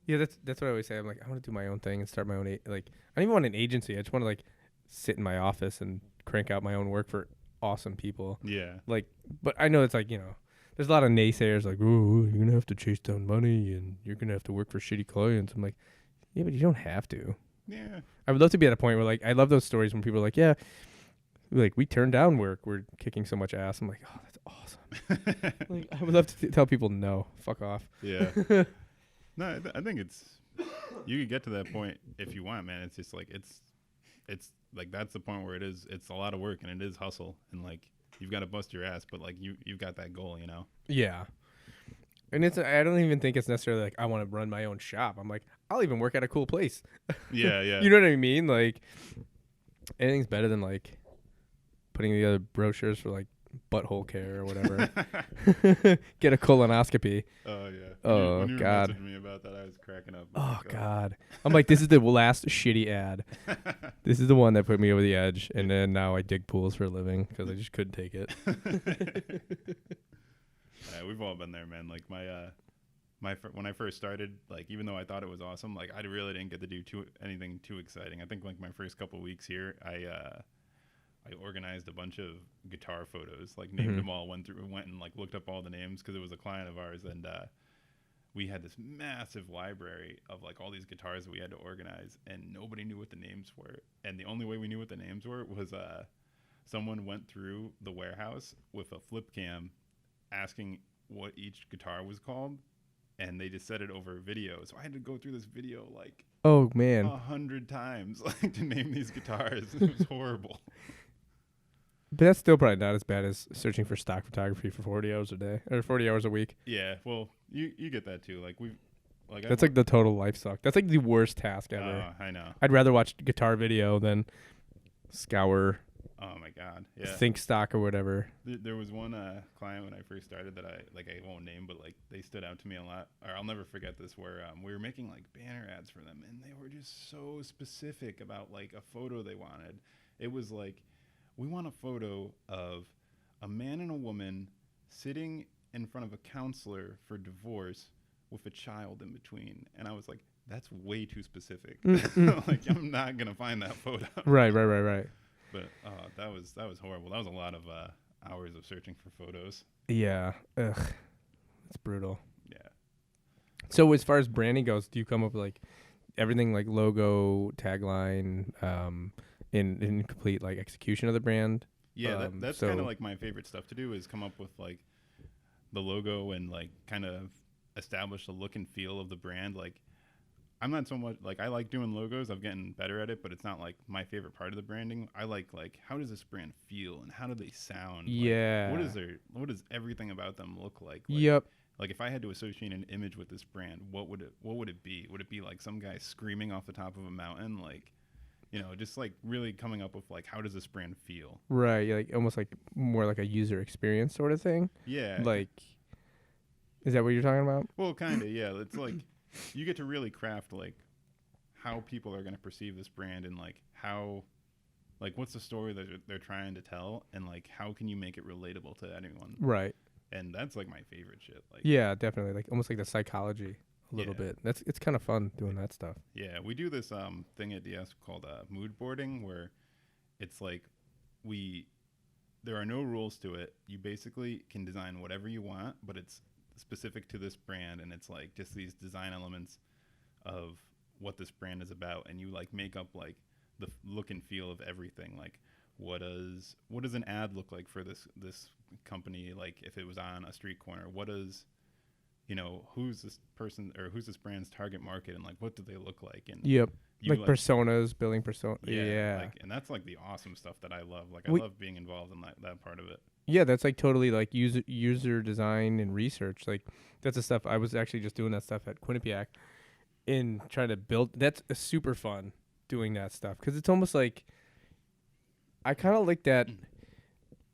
[SPEAKER 1] Yeah, that's what I always say. I'm like, I want to do my own thing and start my own I don't even want an agency. I just want to like sit in my office and crank out my own work for awesome people.
[SPEAKER 2] Yeah.
[SPEAKER 1] Like, but I know it's like, you know, there's a lot of naysayers like, oh, you're gonna have to chase down money and you're gonna have to work for shitty clients. I'm like, yeah, but you don't have to.
[SPEAKER 2] Yeah.
[SPEAKER 1] I would love to be at a point where like I love those stories when people are like, yeah, like we turned down work, we're kicking so much ass. I'm like, oh, that's awesome. Like, I would love to tell people no, fuck off.
[SPEAKER 2] Yeah. No, I think you could get to that point if you want, man. It's just like it's like that's the point where it's a lot of work and it is hustle, and like you've got to bust your ass, but like you've got that goal, you know.
[SPEAKER 1] Yeah. And I don't even think it's necessarily like I want to run my own shop. I'm like, I'll even work at a cool place.
[SPEAKER 2] Yeah.
[SPEAKER 1] You know what I mean? Like, Anything's better than like putting together brochures for like butthole care or whatever. Get a colonoscopy.
[SPEAKER 2] Oh yeah.
[SPEAKER 1] Oh
[SPEAKER 2] When you were
[SPEAKER 1] God.
[SPEAKER 2] messaging me about that, I was cracking up.
[SPEAKER 1] Oh God. I'm like, this is the last shitty ad. This is the one that put me over the edge, and then now I dig pools for a living because I just couldn't take it.
[SPEAKER 2] We've all been there, man. Like when I first started, like even though I thought it was awesome, like I really didn't get to do anything too exciting. I think like my first couple weeks here, I organized a bunch of guitar photos, like named them all, went and like looked up all the names because it was a client of ours, and we had this massive library of like all these guitars that we had to organize, and nobody knew what the names were. And the only way we knew what the names were was someone went through the warehouse with a flip cam asking what each guitar was called, and they just said it over video. So I had to go through this video like
[SPEAKER 1] Oh man.
[SPEAKER 2] 100 times like to name these guitars. It was horrible.
[SPEAKER 1] But that's still probably not as bad as searching for stock photography for 40 hours a day or 40 hours a week.
[SPEAKER 2] Yeah, well, you get that too.
[SPEAKER 1] That's like the total life suck. That's like the worst task ever.
[SPEAKER 2] I know.
[SPEAKER 1] I'd rather watch guitar video than scour,
[SPEAKER 2] Oh my God. Yeah.
[SPEAKER 1] think stock or whatever.
[SPEAKER 2] There was one client when I first started that I won't name, but like they stood out to me a lot. Or I'll never forget this, where we were making like banner ads for them, and they were just so specific about like a photo they wanted. It was like, we want a photo of a man and a woman sitting in front of a counselor for divorce with a child in between. And I was like, that's way too specific. Like, I'm not going to find that photo.
[SPEAKER 1] Right.
[SPEAKER 2] But that was horrible. That was a lot of hours of searching for photos.
[SPEAKER 1] Yeah. Ugh. It's brutal.
[SPEAKER 2] Yeah.
[SPEAKER 1] So as far as branding goes, do you come up with like everything like logo, tagline, in complete like execution of the brand?
[SPEAKER 2] Yeah, that's kind of like my favorite stuff to do, is come up with like the logo and like kind of establish the look and feel of the brand. Like, I'm not so much like, I like doing logos. I've gotten better at it, but it's not like my favorite part of the branding. I like how does this brand feel and how do they sound?
[SPEAKER 1] Yeah.
[SPEAKER 2] Like, what does everything about them look like?
[SPEAKER 1] Yep.
[SPEAKER 2] Like if I had to associate an image with this brand, what would it be? Would it be like some guy screaming off the top of a mountain? Like, just like really coming up with like, how does this brand feel?
[SPEAKER 1] Right. Yeah, like almost like more like a user experience sort of thing.
[SPEAKER 2] Yeah.
[SPEAKER 1] Like, is that what you're talking about?
[SPEAKER 2] Well, kind of, yeah. It's like you get to really craft like how people are going to perceive this brand, and like how, like what's the story that they're trying to tell, and like how can you make it relatable to anyone?
[SPEAKER 1] Right.
[SPEAKER 2] And that's like my favorite shit. Like,
[SPEAKER 1] yeah, definitely. Like almost like the psychology a little bit. It's kind of fun doing that stuff.
[SPEAKER 2] Yeah, we do this thing at DS called mood boarding, where it's like there are no rules to it. You basically can design whatever you want, but it's specific to this brand, and it's like just these design elements of what this brand is about, and you like make up like the look and feel of everything. Like, what does an ad look like for this company? Like if it was on a street corner, what does who's this person or who's this brand's target market, and like what do they look like? And
[SPEAKER 1] yep, like personas, building persona. Yeah.
[SPEAKER 2] Like, and that's like the awesome stuff that I love. Like I love being involved in that part of it.
[SPEAKER 1] Yeah, that's like totally like user design and research. Like that's the stuff I was actually just doing that stuff at Quinnipiac in trying to build. That's super fun doing that stuff, because it's almost like I kind of like that.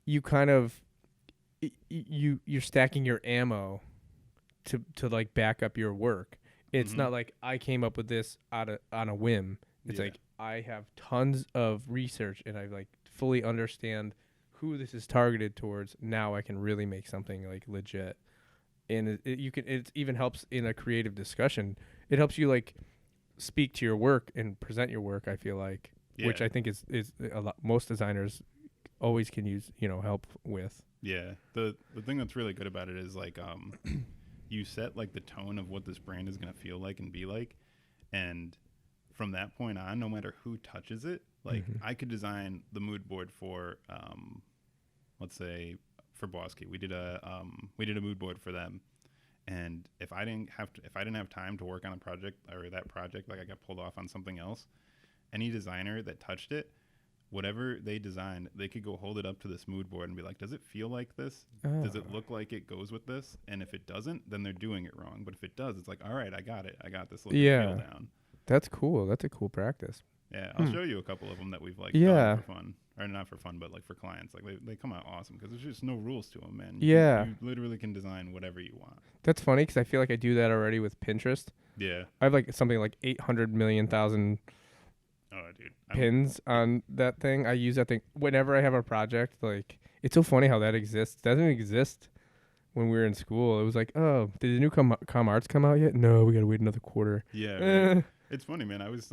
[SPEAKER 1] You kind of you're stacking your ammo to like back up your work. It's not like I came up with this on a whim. It's like I have tons of research and I like fully understand who this is targeted towards. Now I can really make something like legit. And it even helps in a creative discussion. It helps you like speak to your work and present your work, I feel like, which I think is a lot, most designers always can use, help with.
[SPEAKER 2] Yeah. The thing that's really good about it is like you set like the tone of what this brand is going to feel like and be like, and from that point on, no matter who touches it, like I could design the mood board for let's say for Bosky. We did a mood board for them, and if I didn't have time to work on a project, or that project, like I got pulled off on something else, any designer that touched it, whatever they designed, they could go hold it up to this mood board and be like, does it feel like this? Does it look like it goes with this? And if it doesn't, then they're doing it wrong. But if it does, it's like, all right, I got it. I got this look and feel down.
[SPEAKER 1] That's cool. That's a cool practice.
[SPEAKER 2] Yeah, I'll show you a couple of them that we've like
[SPEAKER 1] Yeah.
[SPEAKER 2] done for fun, or not for fun, but like for clients. Like they come out awesome because there's just no rules to them, man.
[SPEAKER 1] Yeah.
[SPEAKER 2] You literally can design whatever you want.
[SPEAKER 1] That's funny because I feel like I do that already with Pinterest.
[SPEAKER 2] Yeah.
[SPEAKER 1] I have like something like 800 million thousand
[SPEAKER 2] Oh, dude.
[SPEAKER 1] pins on that thing. I use that thing whenever I have a project. Like, it's so funny how that exists. It doesn't exist when we were in school. It was like, oh, did the new Com Arts come out yet? No, we gotta wait another quarter.
[SPEAKER 2] Yeah. Right. It's funny, man. I was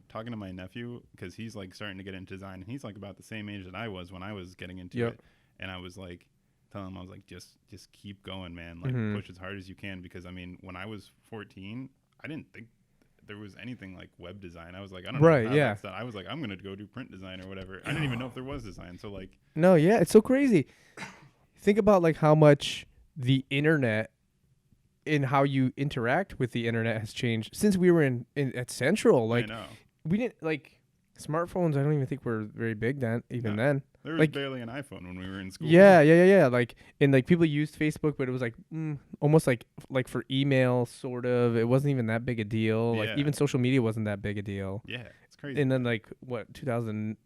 [SPEAKER 2] talking to my nephew because he's like starting to get into design, and he's like about the same age that I was when I was getting into it. And I was like telling him, I was like, just keep going, man. Like push as hard as you can, because I mean, when I was 14, I didn't think there was anything like web design. I was like, I don't know how that's done. I was like, I'm gonna go do print design or whatever. I didn't even know if there was design. So like,
[SPEAKER 1] no, yeah, it's so crazy. Think about like how much the internet and how you interact with the internet has changed since we were in at Central. Like,
[SPEAKER 2] I know.
[SPEAKER 1] We didn't like smartphones. I don't even think were very big then. Even then,
[SPEAKER 2] there was
[SPEAKER 1] like,
[SPEAKER 2] barely an iPhone when we were in school.
[SPEAKER 1] Yeah. Like, and like people used Facebook, but it was like almost like for email, sort of. It wasn't even that big a deal. Like, even social media wasn't that big a deal.
[SPEAKER 2] Yeah, it's crazy.
[SPEAKER 1] And then like 2000,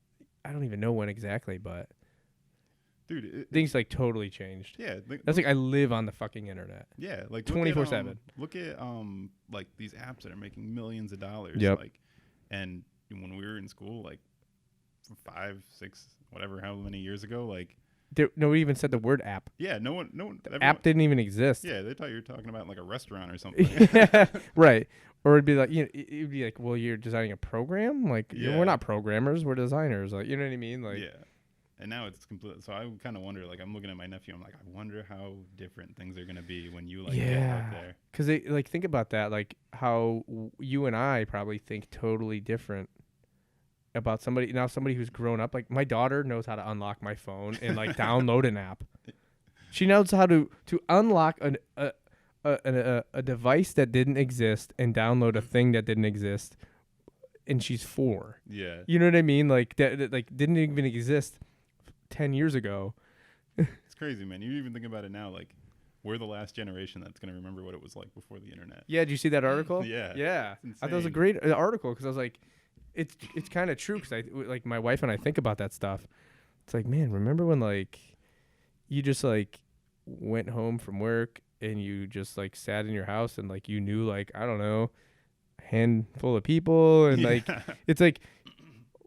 [SPEAKER 1] I don't even know when exactly, but
[SPEAKER 2] dude,
[SPEAKER 1] things like totally changed.
[SPEAKER 2] Yeah,
[SPEAKER 1] that's like I live on the fucking internet.
[SPEAKER 2] Yeah, like
[SPEAKER 1] 24/7.
[SPEAKER 2] Look at like these apps that are making millions of dollars.
[SPEAKER 1] Yep.
[SPEAKER 2] Like, and when we were in school, like 5, 6, whatever, how many years ago, like
[SPEAKER 1] nobody even said the word app.
[SPEAKER 2] Yeah, no one.
[SPEAKER 1] App didn't even exist.
[SPEAKER 2] Yeah, they thought you were talking about like a restaurant or something.
[SPEAKER 1] Yeah, right. Or it'd be like, it'd be like, well, you're designing a program. Like, we're not programmers, we're designers. Like, you know what I mean? Like,
[SPEAKER 2] yeah. And now it's completely. So I kind of wonder. Like, I'm looking at my nephew. I'm like, I wonder how different things are gonna be when you like get out there.
[SPEAKER 1] Because like, think about that. Like, how you and I probably think totally different about somebody who's grown up. Like, my daughter knows how to unlock my phone and like download an app. She knows how to unlock a device that didn't exist and download a thing that didn't exist, and she's 4.
[SPEAKER 2] Yeah.
[SPEAKER 1] You know what I mean? Like that like didn't even exist 10 years ago.
[SPEAKER 2] It's crazy, man. You even think about it now, like, we're the last generation that's going to remember what it was like before the internet.
[SPEAKER 1] Yeah, did you see that article?
[SPEAKER 2] Yeah.
[SPEAKER 1] Yeah. I thought it was a great article because I was like, it's kind of true, because like my wife and I think about that stuff. It's like, man, remember when like you just like went home from work and you just like sat in your house and like you knew, like, I don't know, a handful of people, and like it's like,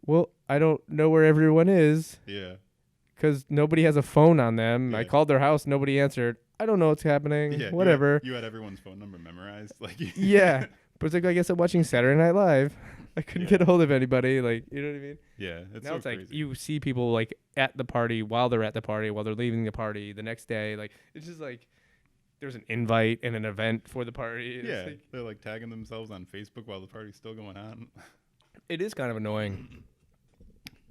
[SPEAKER 1] well, I don't know where everyone is.
[SPEAKER 2] Yeah. Because
[SPEAKER 1] nobody has a phone on them. I called their house, nobody answered. I don't know what's happening.
[SPEAKER 2] Yeah,
[SPEAKER 1] whatever.
[SPEAKER 2] You had everyone's phone number memorized. Like,
[SPEAKER 1] yeah. But it's like, I guess I'm watching Saturday Night Live. I couldn't get a hold of anybody. Like, you know what I mean?
[SPEAKER 2] Yeah.
[SPEAKER 1] Now it's like you see people like at the party while they're at the party, while they're leaving the party the next day. Like, it's just like there's an invite and an event for the party.
[SPEAKER 2] Yeah. Like, they're like tagging themselves on Facebook while the party's still going on.
[SPEAKER 1] It is kind of annoying.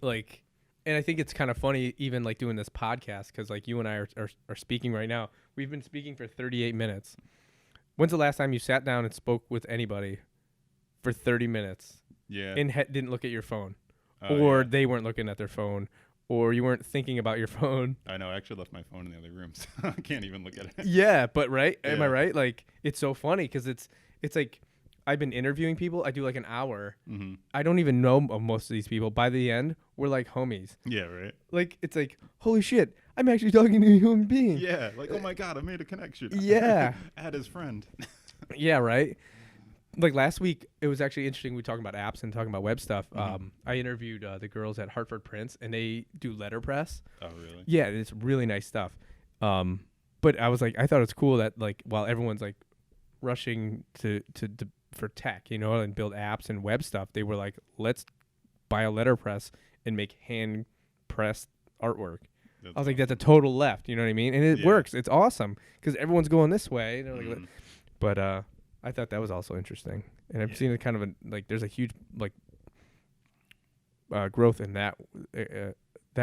[SPEAKER 1] Like, and I think it's kind of funny even like doing this podcast, because like you and I are speaking right now. We've been speaking for 38 minutes. When's the last time you sat down and spoke with anybody for 30 minutes?
[SPEAKER 2] Yeah.
[SPEAKER 1] And didn't look at your phone, or they weren't looking at their phone, or you weren't thinking about your phone.
[SPEAKER 2] I know. I actually left my phone in the other room, so I can't even look at it.
[SPEAKER 1] Yeah, but right? Am I right? Like, it's so funny because it's like I've been interviewing people. I do like an hour. Mm-hmm. I don't even know most of these people. By the end, we're like homies.
[SPEAKER 2] Yeah, right.
[SPEAKER 1] Like, it's like, holy shit, I'm actually talking to a human being.
[SPEAKER 2] Yeah, like, oh my God, I made a connection.
[SPEAKER 1] Yeah.
[SPEAKER 2] Add his friend.
[SPEAKER 1] Yeah, right. Like last week, it was actually interesting. We were talking about apps and talking about web stuff. Mm-hmm. I interviewed the girls at Hartford Prints, and they do letterpress.
[SPEAKER 2] Oh, really?
[SPEAKER 1] Yeah, it's really nice stuff. But I was like, I thought it's cool that like while everyone's like rushing to for tech, you know, and build apps and web stuff, they were like, let's buy a letterpress and make hand pressed artwork. I was like, that's a total left, you know what I mean? And it works. It's awesome because everyone's going this way. They're like, but I thought that was also interesting, and I've seen it kind of like there's a huge like growth in that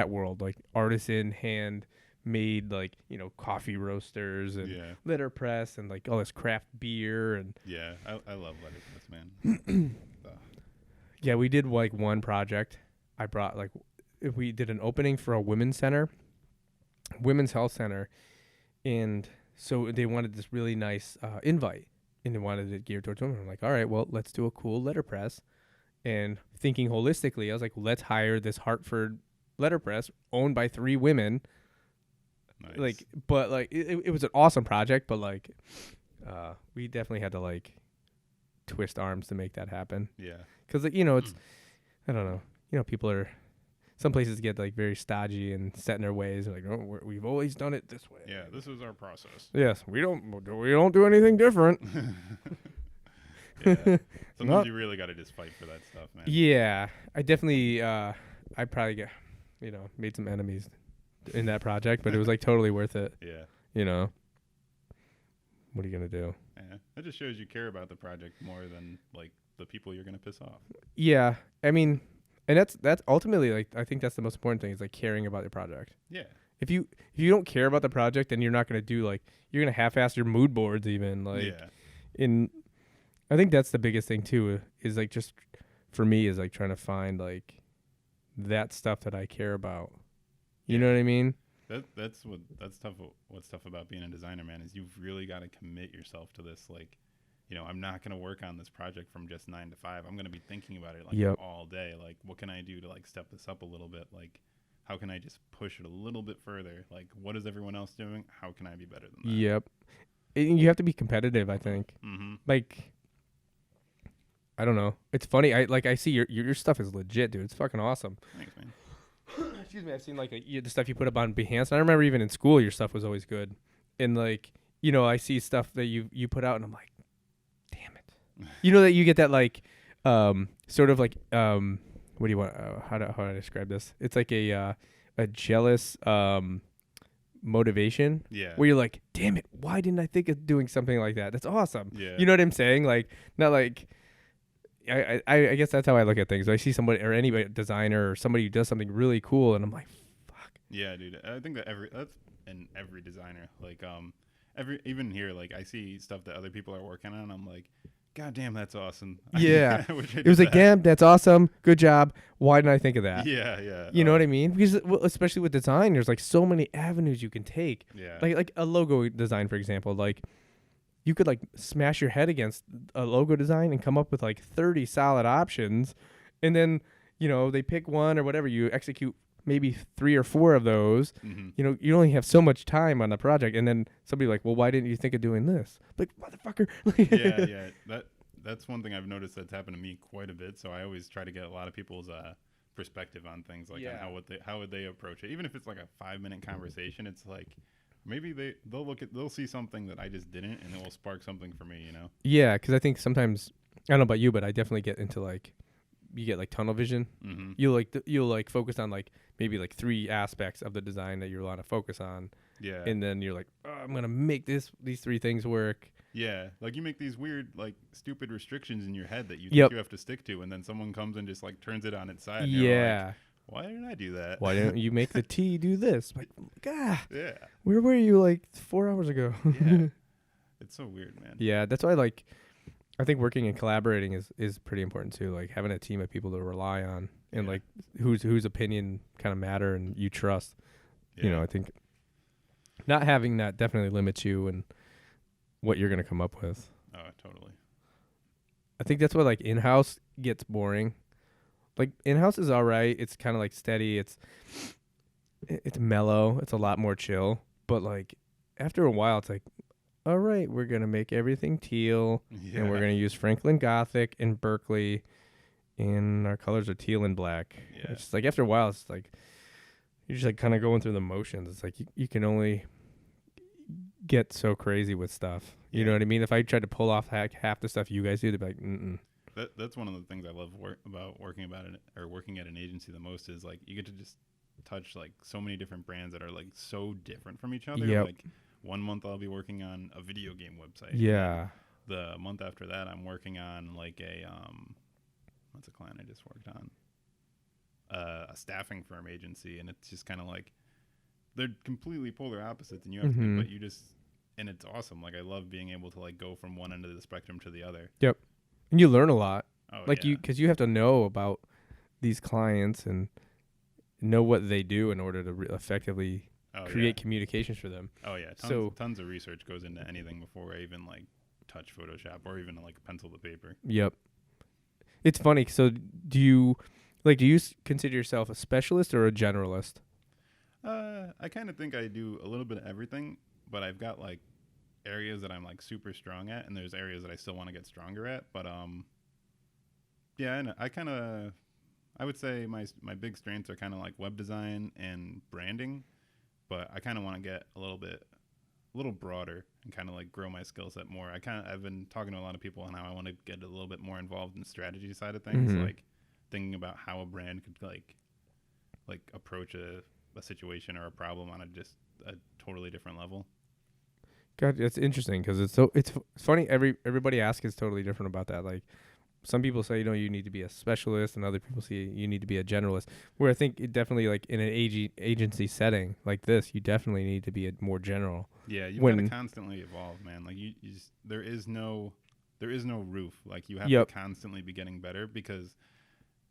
[SPEAKER 1] world, like artisan handmade, like, you know, coffee roasters and letterpress and like all this craft beer and
[SPEAKER 2] I love letterpress, man.
[SPEAKER 1] Yeah, we did like one project. I brought like we did an opening for a women's health center, and so they wanted this really nice invite. And they wanted it geared towards women. I'm like, all right, well, let's do a cool letterpress and thinking holistically, I was like, let's hire this Hartford letterpress owned by 3 women.
[SPEAKER 2] Nice.
[SPEAKER 1] Like, but like it was an awesome project, but like we definitely had to like twist arms to make that happen.
[SPEAKER 2] Yeah.
[SPEAKER 1] Because like, you know, it's I don't know, you know, people are some places get like very stodgy and set in their ways. They're like, oh, we've always done it this way.
[SPEAKER 2] Yeah, this is our process.
[SPEAKER 1] Yes, we don't do anything different.
[SPEAKER 2] Yeah. Sometimes you really got to just fight for that stuff, man.
[SPEAKER 1] Yeah, I definitely I probably get made some enemies in that project, but it was like totally worth it.
[SPEAKER 2] Yeah.
[SPEAKER 1] You know, what are you gonna do?
[SPEAKER 2] Yeah, that just shows you care about the project more than like the people you're gonna piss off.
[SPEAKER 1] Yeah, I mean, and that's ultimately like I think that's the most important thing is like caring about your project.
[SPEAKER 2] Yeah.
[SPEAKER 1] If you don't care about the project, then you're not gonna do like you're gonna half-ass your mood boards even like. Yeah. I think that's the biggest thing too is like just for me is like trying to find like that stuff that I care about. You know what I mean?
[SPEAKER 2] That's tough. What's tough about being a designer, man, is you've really got to commit yourself to this. Like, you know, I'm not going to work on this project from just 9 to 5. I'm going to be thinking about it like all day. Like, what can I do to like step this up a little bit? Like, how can I just push it a little bit further? Like, what is everyone else doing? How can I be better than that?
[SPEAKER 1] Yep. And you have to be competitive, I think.
[SPEAKER 2] Mm-hmm.
[SPEAKER 1] Like, I don't know. It's funny. I see your stuff is legit, dude. It's fucking awesome.
[SPEAKER 2] Thanks, man.
[SPEAKER 1] Excuse me. I've seen like the stuff you put up on Behance. And I remember even in school, your stuff was always good. And like, you know, I see stuff that you put out, and I'm like, damn it. You know that you get that like, sort of like, what do you want? How do I describe this? It's like a jealous motivation.
[SPEAKER 2] Yeah.
[SPEAKER 1] Where you're like, damn it, why didn't I think of doing something like that? That's awesome.
[SPEAKER 2] Yeah.
[SPEAKER 1] You know what I'm saying? Like, not like. I guess that's how I look at things. I see somebody or anybody designer or somebody who does something really cool, and I'm like, fuck.
[SPEAKER 2] Yeah, dude. I think that that's in every designer. Like even here, like I see stuff that other people are working on. I'm like, God damn, that's awesome.
[SPEAKER 1] Yeah. It was like, damn, that's awesome. Good job. Why didn't I think of that?
[SPEAKER 2] Yeah, yeah.
[SPEAKER 1] You know what I mean? Because especially with design, there's like so many avenues you can take.
[SPEAKER 2] Yeah.
[SPEAKER 1] Like a logo design, for example, like. You could like smash your head against a logo design and come up with like 30 solid options. And then, you know, they pick one or whatever. You execute maybe 3 or 4 of those.
[SPEAKER 2] Mm-hmm.
[SPEAKER 1] You know, you only have so much time on the project. And then somebody like, well, why didn't you think of doing this? Like, motherfucker.
[SPEAKER 2] Yeah. That's one thing I've noticed that's happened to me quite a bit. So I always try to get a lot of people's perspective on things like on how would they approach it. Even if it's like a 5-minute conversation, it's like, maybe they'll see something that I just didn't, and it will spark something for me, you know?
[SPEAKER 1] Yeah, because I think sometimes, I don't know about you, but I definitely get into like, you get like tunnel vision.
[SPEAKER 2] Mm-hmm.
[SPEAKER 1] You'll like focus on like maybe like 3 aspects of the design that you're allowed to focus on.
[SPEAKER 2] Yeah.
[SPEAKER 1] And then you're like, oh, I'm gonna make these 3 things work.
[SPEAKER 2] Yeah, like you make these weird, like stupid restrictions in your head that you think you have to stick to, and then someone comes and just like turns it on its side. And you're like, why didn't I do that?
[SPEAKER 1] Why didn't you make the T do this? Like, God.
[SPEAKER 2] Yeah.
[SPEAKER 1] Where were you like 4 hours ago?
[SPEAKER 2] Yeah. It's so weird, man.
[SPEAKER 1] Yeah, that's why I think working and collaborating is pretty important too. Like having a team of people to rely on and like whose opinion kind of matter and you trust. Yeah. You know, I think not having that definitely limits you and what you're gonna come up with.
[SPEAKER 2] Oh, totally.
[SPEAKER 1] I think that's why like InHouse gets boring. Like InHouse is all right. It's kind of like steady. It's mellow. It's a lot more chill. But like after a while, it's like, all right, we're gonna make everything teal, and we're gonna use Franklin Gothic and Berkeley, and our colors are teal and black. Yeah. It's just like after a while, it's like you're just like kind of going through the motions. It's like you can only get so crazy with stuff. You know what I mean? If I tried to pull off half the stuff you guys do, they'd be like, mm-mm.
[SPEAKER 2] That's one of the things I love about working at an agency the most is like you get to just touch like so many different brands that are like so different from each other.
[SPEAKER 1] Yep.
[SPEAKER 2] Like 1 month I'll be working on a video game website.
[SPEAKER 1] Yeah.
[SPEAKER 2] The month after that I'm working on like a what's a client I just worked on? A staffing firm agency, and it's just kind of like they're completely polar opposites, and you have to, but you just, and it's awesome. Like I love being able to like go from one end of the spectrum to the other.
[SPEAKER 1] Yep. And you learn a lot.
[SPEAKER 2] Oh,
[SPEAKER 1] like because you have to know about these clients and know what they do in order to effectively create communications for them.
[SPEAKER 2] Oh yeah, tons of research goes into anything before I even like touch Photoshop or even like pencil to paper.
[SPEAKER 1] Yep. It's funny. So do you consider yourself a specialist or a generalist?
[SPEAKER 2] I kind of think I do a little bit of everything, but I've got like areas that I'm like super strong at, and there's areas that I still want to get stronger at. But yeah, and I would say my big strengths are kind of like web design and branding, but I kind of want to get a little broader and kind of like grow my skill set more. I've been talking to a lot of people on how I want to get a little bit more involved in the strategy side of things, like thinking about how a brand could like approach a situation or a problem on a totally different level.
[SPEAKER 1] God, it's interesting because it's funny. Everybody asks is totally different about that. Like some people say, you need to be a specialist, and other people say you need to be a generalist. Where I think it definitely, like in an agency setting like this, you definitely need to be a more general.
[SPEAKER 2] Yeah, you've got to constantly evolve, man. Like you just, there is no roof. Like you have to constantly be getting better, because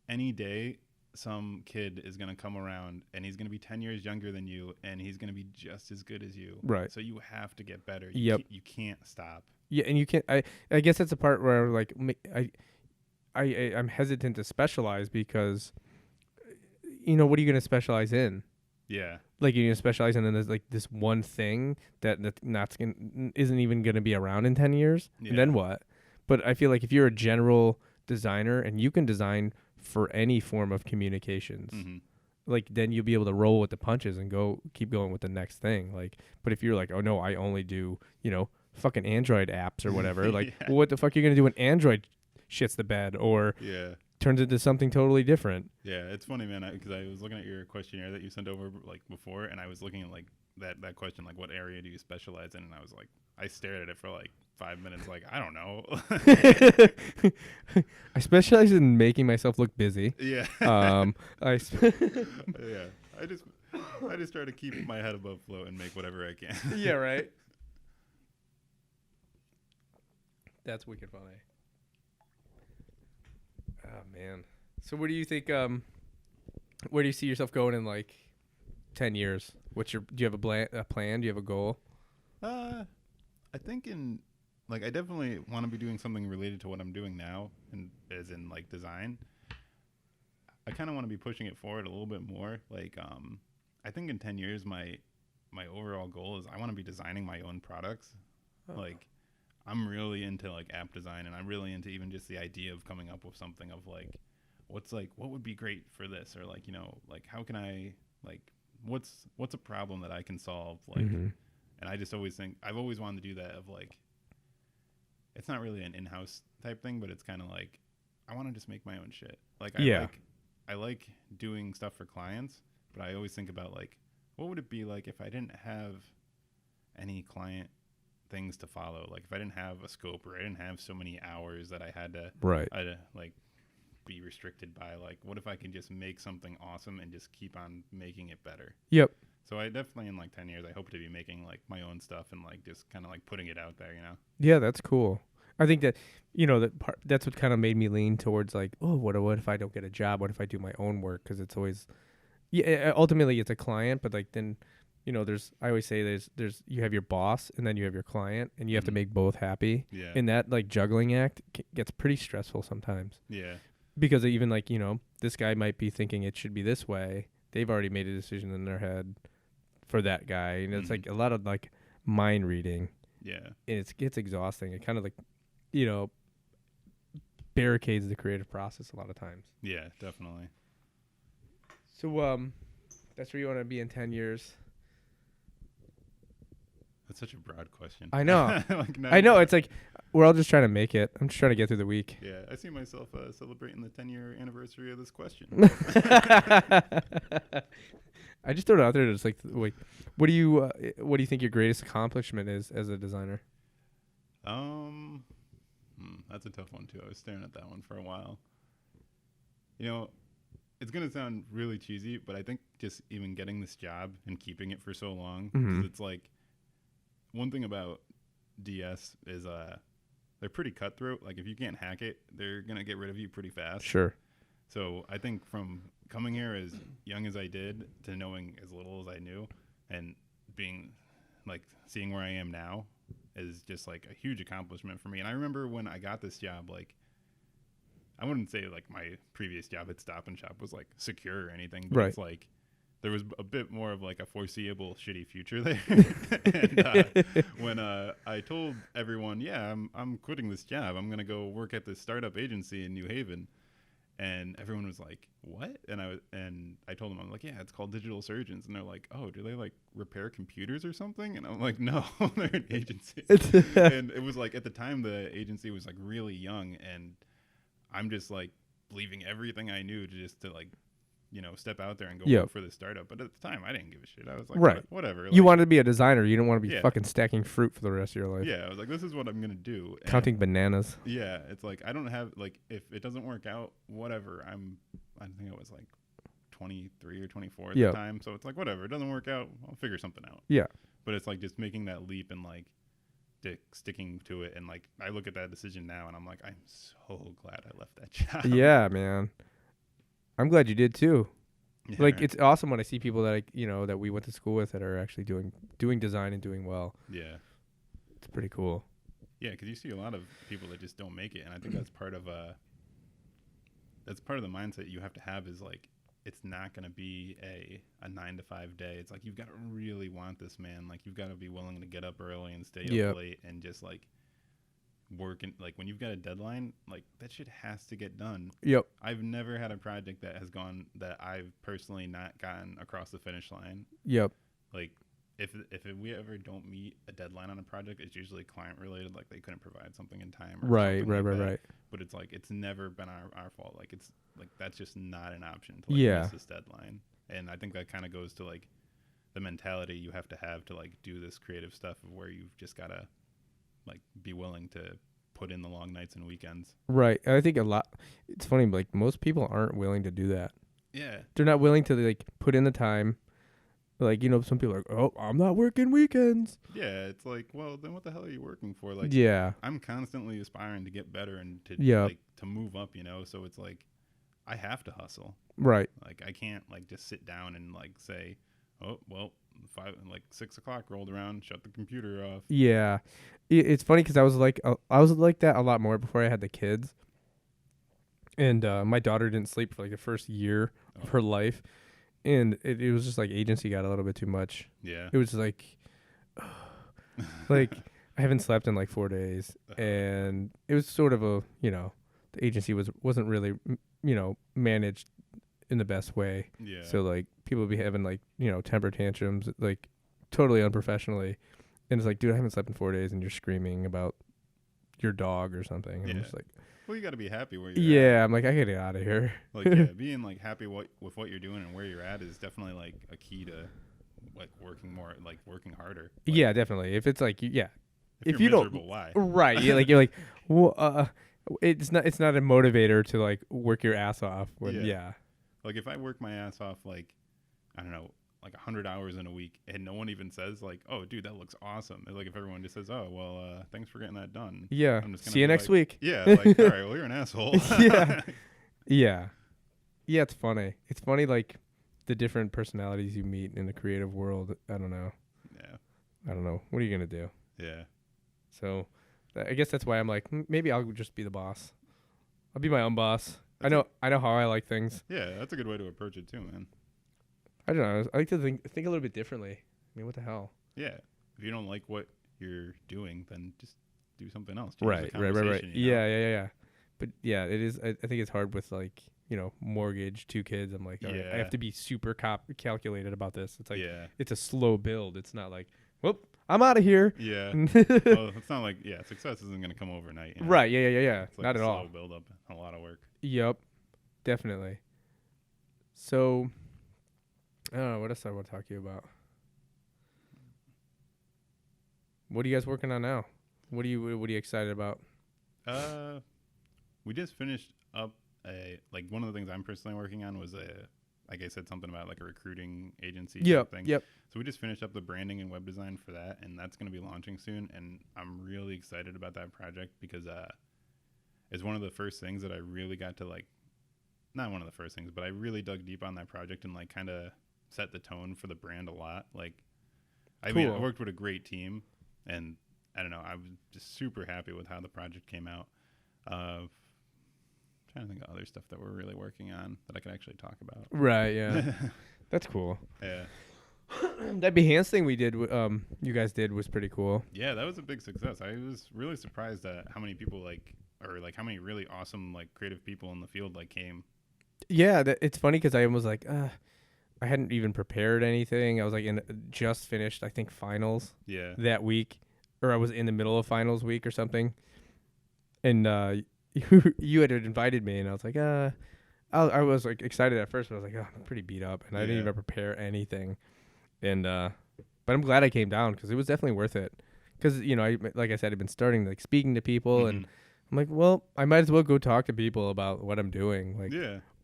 [SPEAKER 2] any day some kid is going to come around and he's going to be 10 years younger than you, and he's going to be just as good as you.
[SPEAKER 1] Right.
[SPEAKER 2] So you have to get better. You can't stop.
[SPEAKER 1] Yeah, and you can't. I guess that's the part where like I'm hesitant to specialize because, what are you going to specialize in?
[SPEAKER 2] Yeah.
[SPEAKER 1] Like you're going to specialize in this one thing that isn't even going to be around in 10 years. Yeah. And then what? But I feel like if you're a general designer and you can design for any form of communications, like then you'll be able to roll with the punches and keep going with the next thing. Like, but if you're like, oh no, I only do, fucking Android apps or whatever, like, well, what the fuck are you going to do when Android shits the bed or turns into something totally different?
[SPEAKER 2] Yeah, it's funny, man, because I was looking at your questionnaire that you sent over like before, and I was looking at like that question, like what area do you specialize in? And I was like, I stared at it for like 5 minutes, like, I don't know.
[SPEAKER 1] I specialize in making myself look busy.
[SPEAKER 2] Yeah.
[SPEAKER 1] Yeah.
[SPEAKER 2] I just try to keep my head above float and make whatever I can.
[SPEAKER 1] Yeah, right. That's wicked funny. Oh man. So where do you think where do you see yourself going in like 10 years? Do you have a plan? Do you have a goal?
[SPEAKER 2] I think I definitely want to be doing something related to what I'm doing now, and as in like design. I kind of want to be pushing it forward a little bit more. Like I think in 10 years my overall goal is I want to be designing my own products. Oh. Like I'm really into like app design, and I'm really into even just the idea of coming up with something of like what would be great for this, or like like how can I like what's a problem that I can solve, like and I just always think I've always wanted to do that of like it's not really an in-house type thing, but it's kind of like I want to just make my own shit. Like I like doing stuff for clients, but I always think about like what would it be like if I didn't have any client things to follow, like if I didn't have a scope, or I didn't have so many hours that I had to like be restricted by. Like what if I could just make something awesome and just keep on making it better?
[SPEAKER 1] Yep.
[SPEAKER 2] So I definitely in like 10 years I hope to be making like my own stuff and like just kind of like putting it out there,
[SPEAKER 1] Yeah, that's cool. I think that that's what kind of made me lean towards like, oh, what if I don't get a job? What if I do my own work? Because it's always ultimately it's a client, but like then I always say there's you have your boss and then you have your client, and you have to make both happy. Yeah. And that like juggling act gets pretty stressful sometimes. Yeah. Because even like, this guy might be thinking it should be this way. They've already made a decision in their head for that guy. And it's like a lot of like mind reading. Yeah. And it's exhausting. It kind of like, barricades the creative process a lot of times.
[SPEAKER 2] Yeah, definitely.
[SPEAKER 1] So that's where you want to be in 10 years.
[SPEAKER 2] That's such a broad question.
[SPEAKER 1] I know. I know. It's like we're all just trying to make it. I'm just trying to get through the week.
[SPEAKER 2] Yeah, I see myself celebrating the 10-year anniversary of this question.
[SPEAKER 1] I just throw it out there. Just like, wait, what do you think your greatest accomplishment is as a designer?
[SPEAKER 2] That's a tough one too. I was staring at that one for a while. It's gonna sound really cheesy, but I think just even getting this job and keeping it for so long, because it's like. One thing about DS is they're pretty cutthroat. Like if you can't hack it, they're going to get rid of you pretty fast. Sure. So I think from coming here as young as I did to knowing as little as I knew, and being like seeing where I am now is just like a huge accomplishment for me. And I remember when I got this job, like I wouldn't say like my previous job at Stop and Shop was like secure or anything, but it's like there was a bit more of like a foreseeable shitty future there. And when I told everyone, yeah, I'm quitting this job, I'm gonna go work at this startup agency in New Haven, and everyone was like, what? And I told them, I'm like, yeah, it's called Digital Surgeons, and they're like, oh, do they like repair computers or something? And I'm like, no, they're an agency. And it was like at the time the agency was like really young, and I'm just like leaving everything I knew to like, you know, step out there and go work for this startup. But at the time, I didn't give a shit. I was like, whatever.
[SPEAKER 1] You
[SPEAKER 2] like,
[SPEAKER 1] wanted to be a designer. You didn't want to be fucking stacking fruit for the rest of your life.
[SPEAKER 2] Yeah, I was like, this is what I'm going to do.
[SPEAKER 1] Counting bananas.
[SPEAKER 2] Yeah, it's like, I don't have, like, if it doesn't work out, whatever. I think I was like 23 or 24 at the time. So it's like, whatever. It doesn't work out, I'll figure something out.
[SPEAKER 1] Yeah.
[SPEAKER 2] But it's like just making that leap and like sticking to it. And like, I look at that decision now and I'm like, I'm so glad I left that job.
[SPEAKER 1] Yeah, man. I'm glad you did too.
[SPEAKER 2] Yeah,
[SPEAKER 1] like it's awesome when I see people that that we went to school with that are actually doing design and doing well.
[SPEAKER 2] Yeah,
[SPEAKER 1] it's pretty cool.
[SPEAKER 2] Yeah, because you see a lot of people that just don't make it, and I think that's part of the mindset you have to have is like it's not going to be a 9-to-5 day. It's like you've got to really want this, man. Like you've got to be willing to get up early and stay up late and just like work and like when you've got a deadline, like that shit has to get done.
[SPEAKER 1] Yep.
[SPEAKER 2] I've never had a project that that I've personally not gotten across the finish line.
[SPEAKER 1] Yep.
[SPEAKER 2] Like if we ever don't meet a deadline on a project, it's usually client related, like they couldn't provide something in time. Or
[SPEAKER 1] right.
[SPEAKER 2] But it's like it's never been our fault. Like it's like that's just not an option to like miss this deadline. And I think that kind of goes to like the mentality you have to like do this creative stuff of where you've just gotta like be willing to put in the long nights and weekends.
[SPEAKER 1] Right. And I think it's funny, like most people aren't willing to do that.
[SPEAKER 2] Yeah.
[SPEAKER 1] They're not willing to like put in the time. Like, some people are like, oh, I'm not working weekends.
[SPEAKER 2] Yeah. It's like, well, then what the hell are you working for? Like, I'm constantly aspiring to get better and to like to move up, so it's like, I have to hustle.
[SPEAKER 1] Right.
[SPEAKER 2] Like I can't like just sit down and like say, oh, well, 6 o'clock rolled around, shut the computer off.
[SPEAKER 1] Yeah. It's funny because I was like that a lot more before I had the kids. And my daughter didn't sleep for like the first year of her life. And it was just like agency got a little bit too much.
[SPEAKER 2] Yeah.
[SPEAKER 1] It was like, like I haven't slept in like 4 days. And it was sort of a, the agency wasn't really, managed in the best way.
[SPEAKER 2] Yeah.
[SPEAKER 1] So like people would be having like, temper tantrums, like totally unprofessionally. And it's like, dude, I haven't slept in 4 days and you're screaming about your dog or something. And I'm just like,
[SPEAKER 2] well, you got to be happy where you're at.
[SPEAKER 1] I'm like, I gotta get out of here.
[SPEAKER 2] Like, being like happy with what you're doing and where you're at is definitely like a key to like working harder. Like,
[SPEAKER 1] yeah, definitely. If it's like, if
[SPEAKER 2] you're
[SPEAKER 1] you
[SPEAKER 2] miserable,
[SPEAKER 1] don't,
[SPEAKER 2] why?
[SPEAKER 1] Right. You're like, well, it's not a motivator to like work your ass off.
[SPEAKER 2] Like if I work my ass off, like, I don't know, like 100 hours in a week and no one even says like, oh dude, that looks awesome. It's like if everyone just says, oh, well, thanks for getting that done.
[SPEAKER 1] Yeah.
[SPEAKER 2] I'm just gonna
[SPEAKER 1] see you next week.
[SPEAKER 2] Yeah. Like, all right, well, you're an asshole.
[SPEAKER 1] Yeah. Yeah. Yeah. It's funny. It's funny. Like the different personalities you meet in the creative world. I don't know.
[SPEAKER 2] Yeah.
[SPEAKER 1] I don't know. What are you going to do?
[SPEAKER 2] Yeah.
[SPEAKER 1] So I guess that's why I'm like, maybe I'll just be the boss. I'll be my own boss. I know how I like things.
[SPEAKER 2] Yeah. That's a good way to approach it too, man.
[SPEAKER 1] I don't know. I like to think a little bit differently. I mean, what the hell?
[SPEAKER 2] Yeah. If you don't like what you're doing, then just do something else.
[SPEAKER 1] Right. Yeah. But yeah, it is. I think it's hard with like, mortgage, 2 kids. I'm like, all right, I have to be super calculated about this. It's like, it's a slow build. It's not like, whoop, I'm out of here.
[SPEAKER 2] Yeah. Well, it's not like, success isn't going to come overnight.
[SPEAKER 1] Right. Yeah.
[SPEAKER 2] It's like
[SPEAKER 1] not
[SPEAKER 2] a
[SPEAKER 1] at all.
[SPEAKER 2] slow build up and a lot of work.
[SPEAKER 1] Yep. Definitely. So, I don't know. What else I want to talk to you about? What are you guys working on now? What are you excited about?
[SPEAKER 2] We just finished up one of the things I'm personally working on was like I said, something about like a recruiting agency thing.
[SPEAKER 1] Yep.
[SPEAKER 2] So we just finished up the branding and web design for that, and that's going to be launching soon. And I'm really excited about that project because it's one of the first things that I really got to like, not one of the first things, but I really dug deep on that project and like kind of set the tone for the brand a lot. Like, I mean, I worked with a great team, and I don't know, I was just super happy with how the project came out. trying to think of other stuff that we're really working on that I can actually talk about.
[SPEAKER 1] Right. Yeah. That's cool.
[SPEAKER 2] Yeah.
[SPEAKER 1] That Behance thing we did, you guys did, was pretty cool.
[SPEAKER 2] Yeah, that was a big success. I was really surprised at how many people how many really awesome like creative people in the field like came.
[SPEAKER 1] Yeah, it's funny because I was like, I hadn't even prepared anything. I was like just finished, I think, finals.
[SPEAKER 2] Yeah.
[SPEAKER 1] That week, or I was in the middle of finals week or something, and you had invited me, and I was like, I was like excited at first, but I was like, I'm pretty beat up, and I didn't even prepare anything, and but I'm glad I came down because it was definitely worth it, because like I said, I've been starting like speaking to people, and I'm like, well, I might as well go talk to people about what I'm doing, like,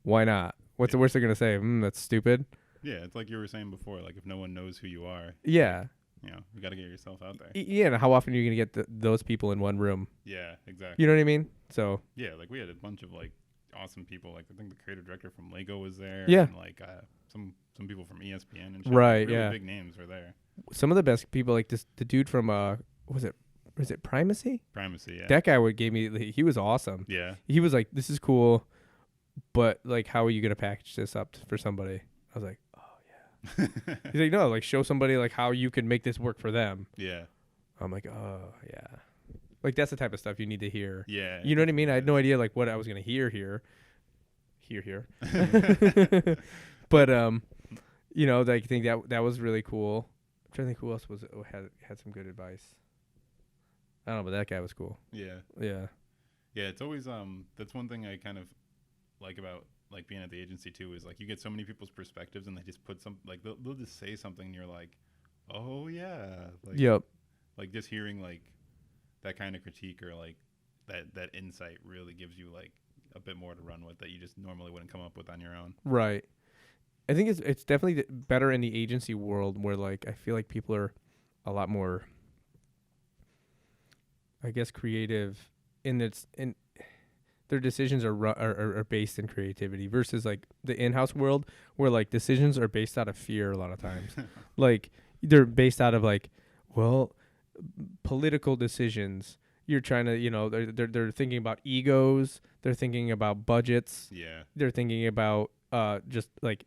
[SPEAKER 1] why not? What's the worst they're gonna say? That's stupid.
[SPEAKER 2] Yeah, it's like you were saying before, like if no one knows who you are,
[SPEAKER 1] yeah,
[SPEAKER 2] you got to get yourself out there.
[SPEAKER 1] Yeah, and how often are you gonna get those people in one room?
[SPEAKER 2] Yeah, exactly.
[SPEAKER 1] You know what I mean? So
[SPEAKER 2] yeah, like we had a bunch of like awesome people. Like I think the creative director from Lego was there.
[SPEAKER 1] Yeah.
[SPEAKER 2] And like some people from ESPN and shit.
[SPEAKER 1] Right.
[SPEAKER 2] Like, really
[SPEAKER 1] yeah.
[SPEAKER 2] big names were there.
[SPEAKER 1] Some of the best people, like the dude from was it Primacy?
[SPEAKER 2] Primacy. Yeah.
[SPEAKER 1] That guy gave me. He was awesome.
[SPEAKER 2] Yeah.
[SPEAKER 1] He was like, "This is cool, but like, how are you gonna package this up for somebody?" I was like, "Oh yeah." He's like, "No, like show somebody like how you can make this work for them."
[SPEAKER 2] Yeah.
[SPEAKER 1] I'm like, "Oh yeah." Like that's the type of stuff you need to hear.
[SPEAKER 2] Yeah.
[SPEAKER 1] You know what I mean? I had no idea like what I was gonna hear. But like I think that was really cool. I'm trying to think who else had some good advice. I don't know, but that guy was cool.
[SPEAKER 2] Yeah.
[SPEAKER 1] Yeah.
[SPEAKER 2] Yeah, it's always that's one thing I kind of like about like being at the agency too, is like you get so many people's perspectives and they just put some like they'll just say something and you're like, "Oh yeah." Like,
[SPEAKER 1] yep.
[SPEAKER 2] Like just hearing like that kind of critique or like that insight really gives you like a bit more to run with that you just normally wouldn't come up with on your own.
[SPEAKER 1] Right. I think it's definitely better in the agency world where like I feel like people are a lot more, I guess, creative in their decisions are based in creativity versus like the in-house world where like decisions are based out of fear a lot of times. Like they're based out of like, well, political decisions. You're trying to, they're thinking about egos. They're thinking about budgets.
[SPEAKER 2] Yeah.
[SPEAKER 1] They're thinking about just like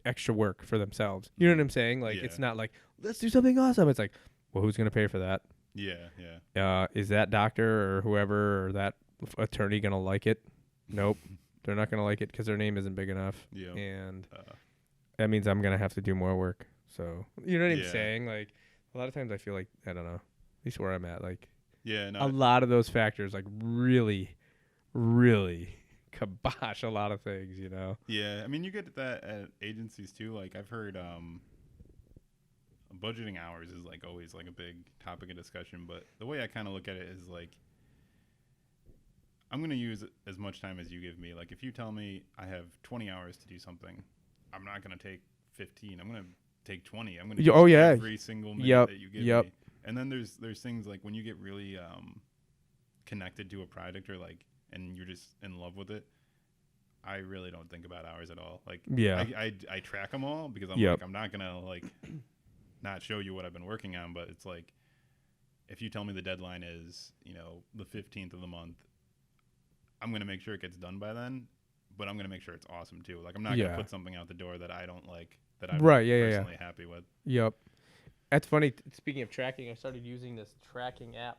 [SPEAKER 1] extra work for themselves. You know what I'm saying? Like it's not like let's do something awesome. It's like, well, who's gonna pay for that?
[SPEAKER 2] Yeah, yeah.
[SPEAKER 1] Is that doctor or whoever or that attorney gonna like it? Nope, they're not gonna like it because their name isn't big enough.
[SPEAKER 2] Yeah.
[SPEAKER 1] And that means I'm gonna have to do more work. So you know what I'm
[SPEAKER 2] Yeah.
[SPEAKER 1] saying? Like a lot of times I feel like I don't know. At least where I'm at, like
[SPEAKER 2] no,
[SPEAKER 1] a lot of those factors like really, really kibosh a lot of things,
[SPEAKER 2] Yeah, I mean you get that at agencies too. Like I've heard budgeting hours is like always like a big topic of discussion, but the way I kind of look at it is like I'm going to use as much time as you give me. Like if you tell me I have 20 hours to do something, I'm not going to take 15. I'm going to take 20. I'm going to use every single minute that you give me. And then there's things like when you get really connected to a project or like and you're just in love with it, I really don't think about hours at all. Like I track them all because I'm like I'm not going to like not show you what I've been working on, but it's like if you tell me the deadline is, the 15th of the month, I'm going to make sure it gets done by then, but I'm going to make sure it's awesome too. Like I'm not going to put something out the door that I don't like, that I'm personally happy with.
[SPEAKER 1] Yep. That's funny. Speaking of tracking, I started using this tracking app.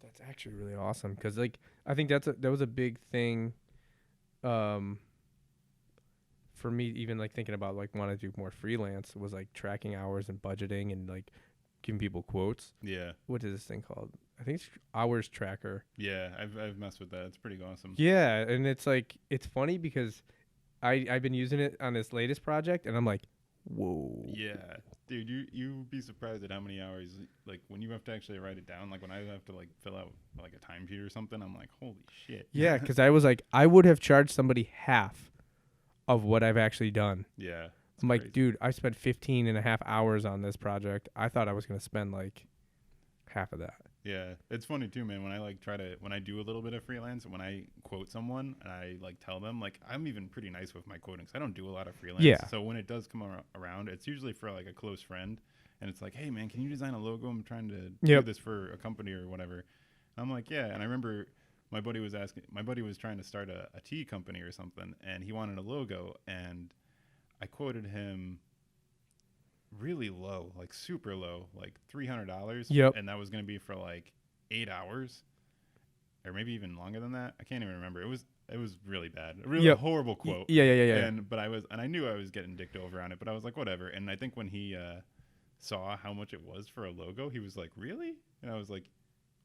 [SPEAKER 1] That's actually really awesome because like I think that was a big thing for me, even like thinking about like want to do more freelance, was like tracking hours and budgeting and like giving people quotes.
[SPEAKER 2] Yeah.
[SPEAKER 1] What is this thing called? I think it's Hours Tracker.
[SPEAKER 2] Yeah, I've messed with that. It's pretty awesome.
[SPEAKER 1] Yeah, and it's like it's funny because I've been using it on this latest project and I'm like, whoa.
[SPEAKER 2] Yeah. Dude, you'd be surprised at how many hours, like when you have to actually write it down, like when I have to like fill out like a timesheet or something, I'm like, holy shit.
[SPEAKER 1] Yeah, because I was like, I would have charged somebody half of what I've actually done.
[SPEAKER 2] Yeah.
[SPEAKER 1] I'm like, dude, I spent 15 and a half hours on this project. I thought I was going to spend like half of that.
[SPEAKER 2] Yeah. It's funny too, man. When I like when I do a little bit of freelance, when I quote someone and I like tell them, like I'm even pretty nice with my quoting. I don't do a lot of freelance.
[SPEAKER 1] Yeah.
[SPEAKER 2] So when it does come around, it's usually for like a close friend. And it's like, hey man, can you design a logo? I'm trying to do this for a company or whatever. And I'm like, yeah. And I remember my buddy was trying to start a tea company or something, and he wanted a logo, and I quoted him really low, like super low, like $300.
[SPEAKER 1] Yep.
[SPEAKER 2] And that was going to be for like 8 hours, or maybe even longer than that. I can't even remember. It was really bad, a really horrible quote.
[SPEAKER 1] Yeah.
[SPEAKER 2] And I knew I was getting dicked over on it, but I was like, whatever. And I think when he saw how much it was for a logo, he was like, really? And I was like,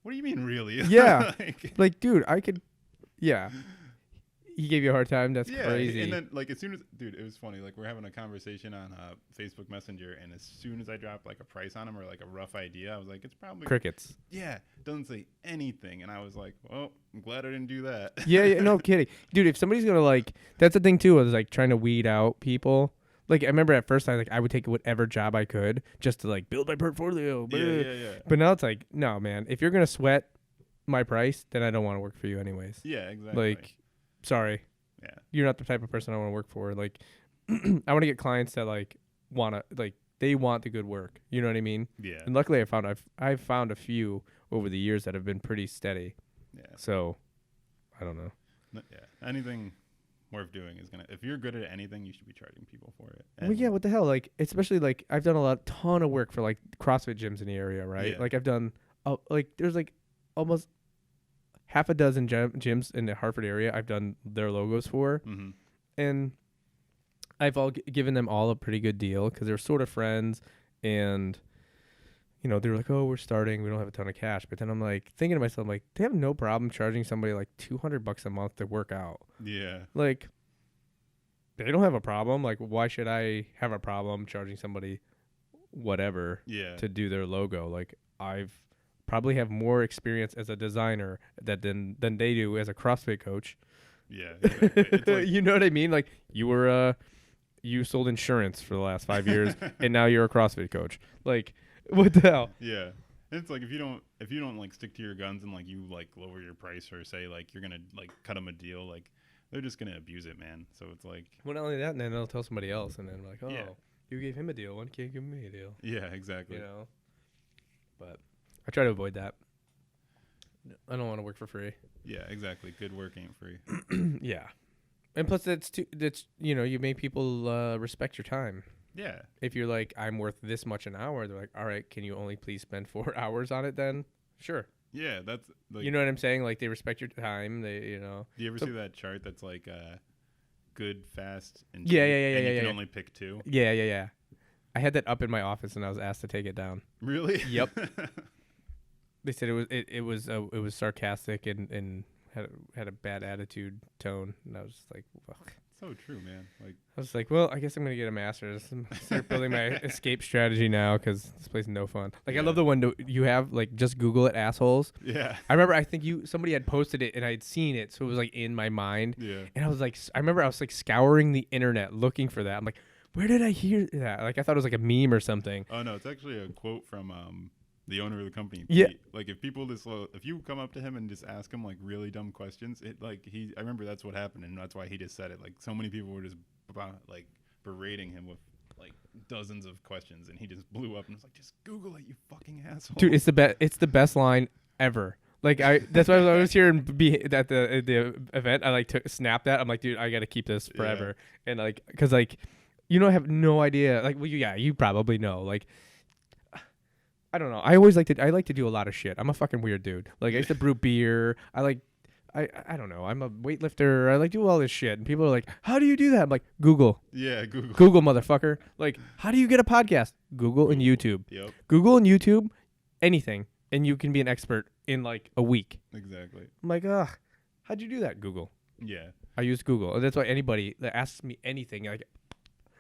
[SPEAKER 2] what do you mean, really?
[SPEAKER 1] Yeah. like, dude, I could. Yeah. He gave you a hard time. That's crazy.
[SPEAKER 2] And then, like, as soon as, dude, it was funny. Like, we're having a conversation on Facebook Messenger, and as soon as I dropped like a price on him or like a rough idea, I was like, it's probably
[SPEAKER 1] crickets.
[SPEAKER 2] Yeah, doesn't say anything, and I was like, well, I'm glad I didn't do that.
[SPEAKER 1] Yeah, no kidding, dude. If somebody's gonna like, that's the thing too. I was like trying to weed out people. Like, I remember at first I would take whatever job I could just to like build my portfolio.
[SPEAKER 2] Yeah.
[SPEAKER 1] But now it's like, no, man. If you're gonna sweat my price, then I don't want to work for you anyways.
[SPEAKER 2] Yeah, exactly.
[SPEAKER 1] Like, sorry.
[SPEAKER 2] Yeah.
[SPEAKER 1] You're not the type of person I want to work for. Like, I want to get clients that like they want the good work. You know what I mean?
[SPEAKER 2] Yeah.
[SPEAKER 1] And luckily I've found a few over the years that have been pretty steady.
[SPEAKER 2] Yeah.
[SPEAKER 1] So, I don't know.
[SPEAKER 2] Yeah. Anything worth doing is if you're good at anything, you should be charging people for it.
[SPEAKER 1] Well, yeah, what the hell? Like, especially like I've done a ton of work for like CrossFit gyms in the area, right?
[SPEAKER 2] Yeah.
[SPEAKER 1] Like I've done there's like almost half a dozen gyms in the Hartford area I've done their logos for.
[SPEAKER 2] Mm-hmm.
[SPEAKER 1] And I've given them all a pretty good deal because they're sort of friends, and you know, they were like, "Oh, we're starting. We don't have a ton of cash." But then I'm like thinking to myself, like, they have no problem charging somebody like $200 a month to work out.
[SPEAKER 2] Yeah.
[SPEAKER 1] Like, they don't have a problem. Like, why should I have a problem charging somebody whatever to do their logo? Like, I've probably have more experience as a designer than they do as a CrossFit coach.
[SPEAKER 2] Yeah. Like,
[SPEAKER 1] you know what I mean? Like, you sold insurance for the last 5 years, and now you're a CrossFit coach. Like, what the hell?
[SPEAKER 2] Yeah. And it's like if you don't like stick to your guns and like you like lower your price or say like you're gonna like cut them a deal, like they're just gonna abuse it, man. So it's like,
[SPEAKER 1] well, not only that, and then they'll tell somebody else, and then like, oh, you gave him a deal, why can't you give me a deal?
[SPEAKER 2] Yeah, exactly.
[SPEAKER 1] You know, but I try to avoid that. I don't want to work for free.
[SPEAKER 2] Yeah, exactly. Good work ain't free.
[SPEAKER 1] Yeah, and plus that's you know, you make people respect your time.
[SPEAKER 2] Yeah.
[SPEAKER 1] If you're like, I'm worth this much an hour, they're like, all right, can you only please spend 4 hours on it then? Sure.
[SPEAKER 2] Yeah, that's like,
[SPEAKER 1] you know what I'm saying? Like, they respect your time. They, you know.
[SPEAKER 2] Do you ever see that chart that's like good, fast, and cheap,
[SPEAKER 1] yeah.
[SPEAKER 2] and you can only pick two?
[SPEAKER 1] Yeah. I had that up in my office, and I was asked to take it down.
[SPEAKER 2] Really?
[SPEAKER 1] Yep. They said it was sarcastic and had a bad attitude tone, and I was just like, fuck.
[SPEAKER 2] So true, man. Like,
[SPEAKER 1] I was like, well, I guess I'm gonna get a master's. Start building my escape strategy now because this place is no fun. Like, I love the one you have, like, just Google it, assholes.
[SPEAKER 2] Yeah.
[SPEAKER 1] I remember I think somebody had posted it and I had seen it, so it was like in my mind.
[SPEAKER 2] Yeah.
[SPEAKER 1] And I was like, I remember I was like scouring the internet looking for that. I'm like, where did I hear that? Like, I thought it was like a meme or something.
[SPEAKER 2] Oh no, it's actually a quote from the owner of the company.
[SPEAKER 1] Yeah.
[SPEAKER 2] Like, if you come up to him and just ask him like really dumb questions, I remember that's what happened, and that's why he just said it. Like, so many people were just like berating him with like dozens of questions, and he just blew up and was like, just Google it, you fucking asshole.
[SPEAKER 1] Dude, it's the best line ever. Like, that's why I was here and at the event. I like snapped that. I'm like, dude, I got to keep this forever. Yeah. And like, cause like, you know, I have no idea. Like, well, you probably know. Like, I don't know. I like to do a lot of shit. I'm a fucking weird dude. Like, I used to brew beer. I don't know. I'm a weightlifter. I like do all this shit. And people are like, how do you do that? I'm like, Google.
[SPEAKER 2] Yeah, Google.
[SPEAKER 1] Google, motherfucker. Like, how do you get a podcast? Google and YouTube.
[SPEAKER 2] Yep.
[SPEAKER 1] Google and YouTube, anything. And you can be an expert in like a week.
[SPEAKER 2] Exactly.
[SPEAKER 1] I'm like, ugh, how'd you do that? Google.
[SPEAKER 2] Yeah.
[SPEAKER 1] I use Google. And that's why anybody that asks me anything, like,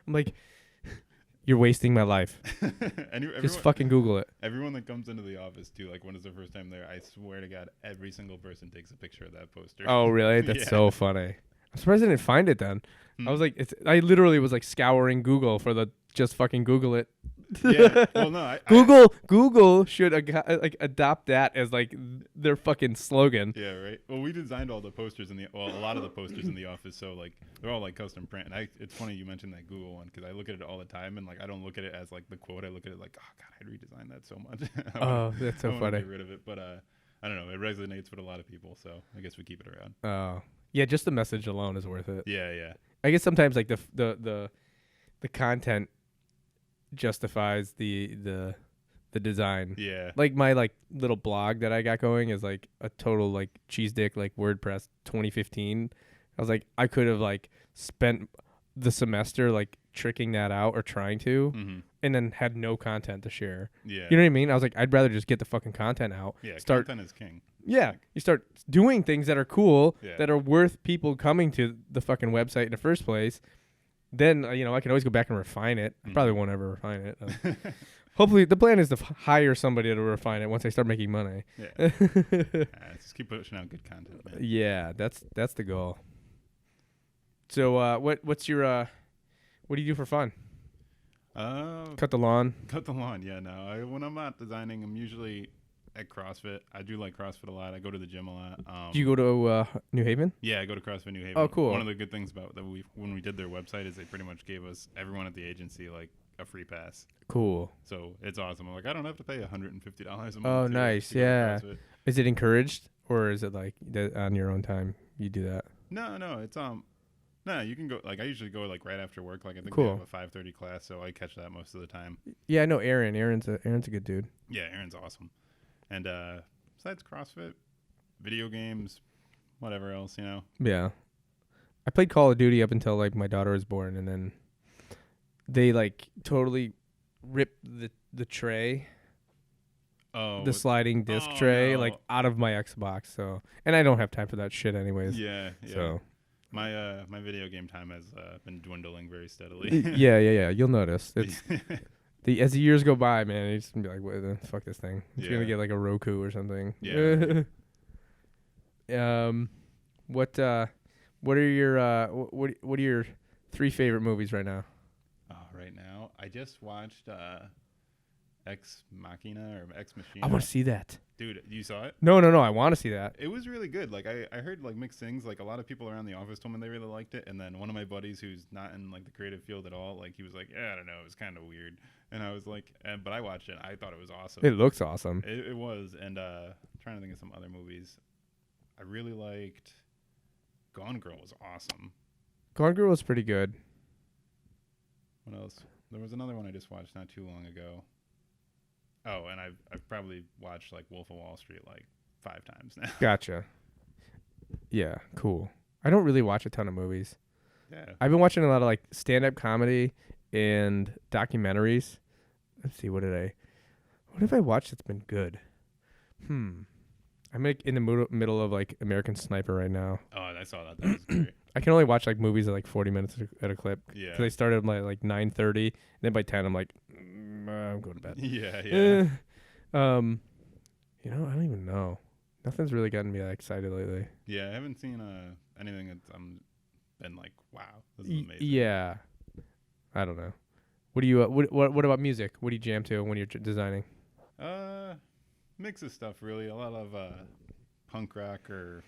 [SPEAKER 1] I'm like, you're wasting my life. Just fucking Google it.
[SPEAKER 2] Everyone that comes into the office too, like when it's their first time there, I swear to God, every single person takes a picture of that poster.
[SPEAKER 1] Oh, really? That's so funny. I'm surprised I didn't find it then. I was like, I literally was like scouring Google for the just fucking Google it.
[SPEAKER 2] Yeah. Well, no,
[SPEAKER 1] Google should like adopt that as like their fucking slogan.
[SPEAKER 2] Yeah, right. Well, we designed all the posters a lot of the posters in the office, so like they're all like custom print. And it's funny you mentioned that Google one because I look at it all the time, and like I don't look at it as like the quote. I look at it like, oh God, I'd redesign that so much.
[SPEAKER 1] Oh, that's so funny.
[SPEAKER 2] Get rid of it, but I don't know. It resonates with a lot of people, so I guess we keep it around.
[SPEAKER 1] Oh, yeah. Just the message alone is worth it.
[SPEAKER 2] Yeah, yeah.
[SPEAKER 1] I guess sometimes like the content justifies the design.
[SPEAKER 2] Yeah.
[SPEAKER 1] Like my like little blog that I got going is like a total like cheese dick like WordPress 2015. I was like, I could have like spent the semester like tricking that out or trying to, and then had no content to share.
[SPEAKER 2] Yeah.
[SPEAKER 1] You know what I mean? I was like, I'd rather just get the fucking content out.
[SPEAKER 2] Yeah.
[SPEAKER 1] Start.
[SPEAKER 2] Content is king.
[SPEAKER 1] Yeah.
[SPEAKER 2] Like,
[SPEAKER 1] You start doing things that are cool,
[SPEAKER 2] Yeah.
[SPEAKER 1] that are worth people coming to the fucking website in the first place. Then I can always go back and refine it. I probably won't ever refine it. Hopefully, the plan is to hire somebody to refine it once I start making money.
[SPEAKER 2] Yeah. Just keep pushing out good content, man.
[SPEAKER 1] Yeah, that's the goal. So, what's your what do you do for fun? Cut the lawn.
[SPEAKER 2] Cut the lawn. Yeah, no. When I'm not designing, I'm usually at CrossFit. I do like CrossFit a lot. I go to the gym a lot.
[SPEAKER 1] Do you go to New Haven?
[SPEAKER 2] Yeah, I go to CrossFit New Haven.
[SPEAKER 1] Oh, cool.
[SPEAKER 2] One of the good things about that when we did their website is they pretty much gave us everyone at the agency like a free pass.
[SPEAKER 1] Cool.
[SPEAKER 2] So it's awesome. I'm like, I don't have to pay $150 a month.
[SPEAKER 1] Oh, nice. Yeah.
[SPEAKER 2] CrossFit.
[SPEAKER 1] Is it encouraged, or is it like on your own time you do that?
[SPEAKER 2] No, it's no, you can go. Like I usually go like right after work. Like I think
[SPEAKER 1] Cool.
[SPEAKER 2] they have a 5:30 class, so I catch that most of the time.
[SPEAKER 1] Yeah, I know Aaron. Aaron's a good dude.
[SPEAKER 2] Yeah, Aaron's awesome. And besides CrossFit, video games, whatever else,
[SPEAKER 1] Yeah. I played Call of Duty up until like my daughter was born, and then they like totally ripped the tray, the sliding disc tray,
[SPEAKER 2] no.
[SPEAKER 1] like out of my Xbox. So, and I don't have time for that shit anyways.
[SPEAKER 2] Yeah.
[SPEAKER 1] So
[SPEAKER 2] my video game time has been dwindling very steadily.
[SPEAKER 1] yeah. You'll notice it's as the years go by, man. You're just gonna be like, "What the fuck this thing?" It's gonna get like a Roku or something.
[SPEAKER 2] Yeah.
[SPEAKER 1] What are your 3 favorite movies right now?
[SPEAKER 2] Right now, I just watched Ex Machina or Ex Machina.
[SPEAKER 1] I want to see that.
[SPEAKER 2] Dude, you saw it?
[SPEAKER 1] No. I want to see that.
[SPEAKER 2] It was really good. Like I heard like mixed things. Like a lot of people around the office told me they really liked it, and then one of my buddies who's not in like the creative field at all, like he was like, yeah, I don't know, it was kind of weird. And I was like, but I watched it. I thought it was awesome.
[SPEAKER 1] It looks awesome.
[SPEAKER 2] It was. And trying to think of some other movies. I really liked Gone Girl was awesome.
[SPEAKER 1] Gone Girl was pretty good.
[SPEAKER 2] What else? There was another one I just watched not too long ago. Oh, and I've probably watched like Wolf of Wall Street like 5 times now.
[SPEAKER 1] Gotcha. Yeah, cool. I don't really watch a ton of movies.
[SPEAKER 2] Yeah.
[SPEAKER 1] I've been watching a lot of like stand-up comedy and documentaries. Let's see, what have I watched that's been good? I'm like in the middle of like American Sniper right now.
[SPEAKER 2] Oh, I saw that. That was great.
[SPEAKER 1] I can only watch like movies at like 40 minutes at a clip.
[SPEAKER 2] Yeah.
[SPEAKER 1] Because I started like 9:30, then by 10 I'm like, I'm going to bed.
[SPEAKER 2] Yeah.
[SPEAKER 1] I don't even know. Nothing's really gotten me that excited lately.
[SPEAKER 2] Yeah, I haven't seen anything that's been like, wow, this is amazing.
[SPEAKER 1] Yeah. I don't know. What do you what about music? What do you jam to when you're designing?
[SPEAKER 2] Mix of stuff really. A lot of punk rock, or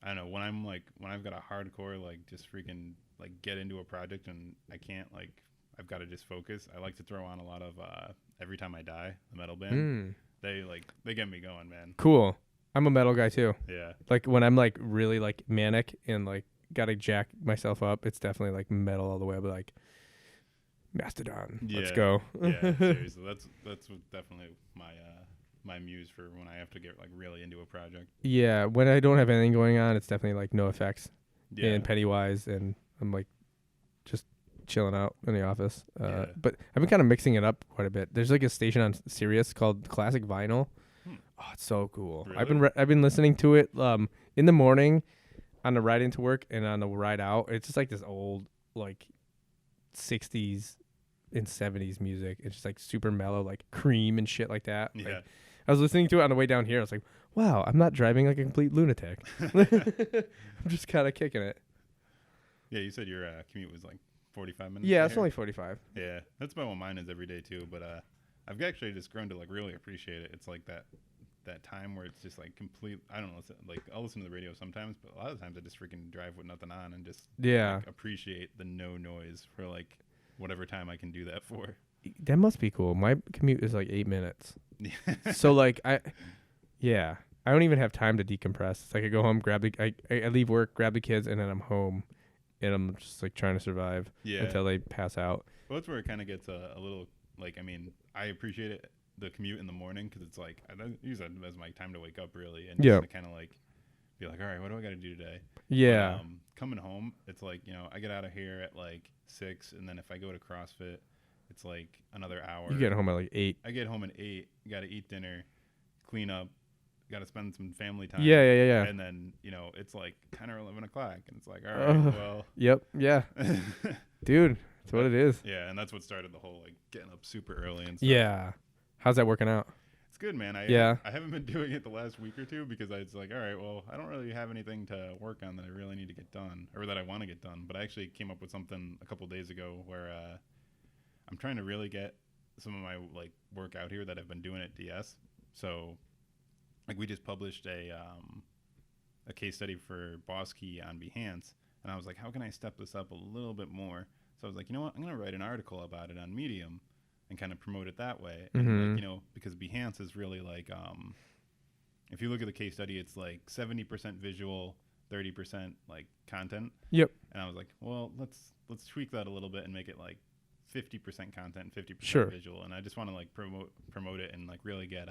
[SPEAKER 2] I don't know, when I've got a hardcore like just freaking like get into a project and I can't, like I've got to just focus. I like to throw on a lot of Every Time I Die, the metal band. They get me going, man.
[SPEAKER 1] Cool. I'm a metal guy too.
[SPEAKER 2] Yeah.
[SPEAKER 1] Like when I'm like really like manic and like gotta jack myself up, it's definitely like metal all the way. But like Mastodon, let's go.
[SPEAKER 2] Yeah, seriously, that's definitely my muse for when I have to get like really into a project.
[SPEAKER 1] Yeah, when I don't have anything going on, it's definitely like NoFX and Pennywise, and I'm like just chilling out in the office. But I've been kind of mixing it up quite a bit. There's like a station on Sirius called Classic Vinyl. Oh, it's so cool.
[SPEAKER 2] Really?
[SPEAKER 1] I've been listening to it in the morning, on the ride into work, and on the ride out. It's just like this old like 60s and 70s music. It's just like super mellow, like Cream and shit like that.
[SPEAKER 2] Yeah.
[SPEAKER 1] Like, I was listening to it on the way down here. I was like, wow, I'm not driving like a complete lunatic. I'm just kind of kicking it.
[SPEAKER 2] Yeah, you said your commute was like 45 minutes.
[SPEAKER 1] Yeah, it's only 45.
[SPEAKER 2] Yeah, that's about what mine is every day too. But I've actually just grown to like really appreciate it. It's like that time where it's just like complete. I don't know. Like I'll listen to the radio sometimes, but a lot of times I just freaking drive with nothing on and just like, appreciate the no noise for like whatever time I can do that for. That
[SPEAKER 1] must be cool. My commute is like 8 minutes. So like I don't even have time to decompress. It's like I go home, I leave work, grab the kids, and then I'm home, and I'm just like trying to survive until they pass out.
[SPEAKER 2] Well, that's where it kind of gets a little like. I mean, I appreciate it, the commute in the morning, because it's like I don't use that as my time to wake up really, and just to kind of like be like, all right, what do I got to do today?
[SPEAKER 1] Yeah.
[SPEAKER 2] But, coming home, it's like, you know, I get out of here at like 6, and then if I go to CrossFit, it's like another hour.
[SPEAKER 1] You get home at like 8.
[SPEAKER 2] I get home at 8. Got to eat dinner, clean up, got to spend some family time.
[SPEAKER 1] Yeah.
[SPEAKER 2] And then, you know, it's like 10 or 11 o'clock, and it's like, all right, well.
[SPEAKER 1] Yep. Yeah. Dude, that's what it is.
[SPEAKER 2] Yeah, and that's what started the whole like getting up super early and stuff.
[SPEAKER 1] Yeah. How's that working out?
[SPEAKER 2] It's good, man. I haven't been doing it the last week or two because I was like, all right, well, I don't really have anything to work on that I really need to get done or that I want to get done. But I actually came up with something a couple days ago where I'm trying to really get some of my like work out here that I've been doing at DS. So like we just published a case study for Boss Key on Behance, and I was like, how can I step this up a little bit more? So I was like, you know what, I'm gonna write an article about it on Medium and kind of promote it that way. And like, you know, because Behance is really like if you look at the case study, it's like 70% visual, 30% like content.
[SPEAKER 1] Yep.
[SPEAKER 2] And I was like, well, let's tweak that a little bit and make it like 50% content, 50% visual. And I just want to like promote it and like really get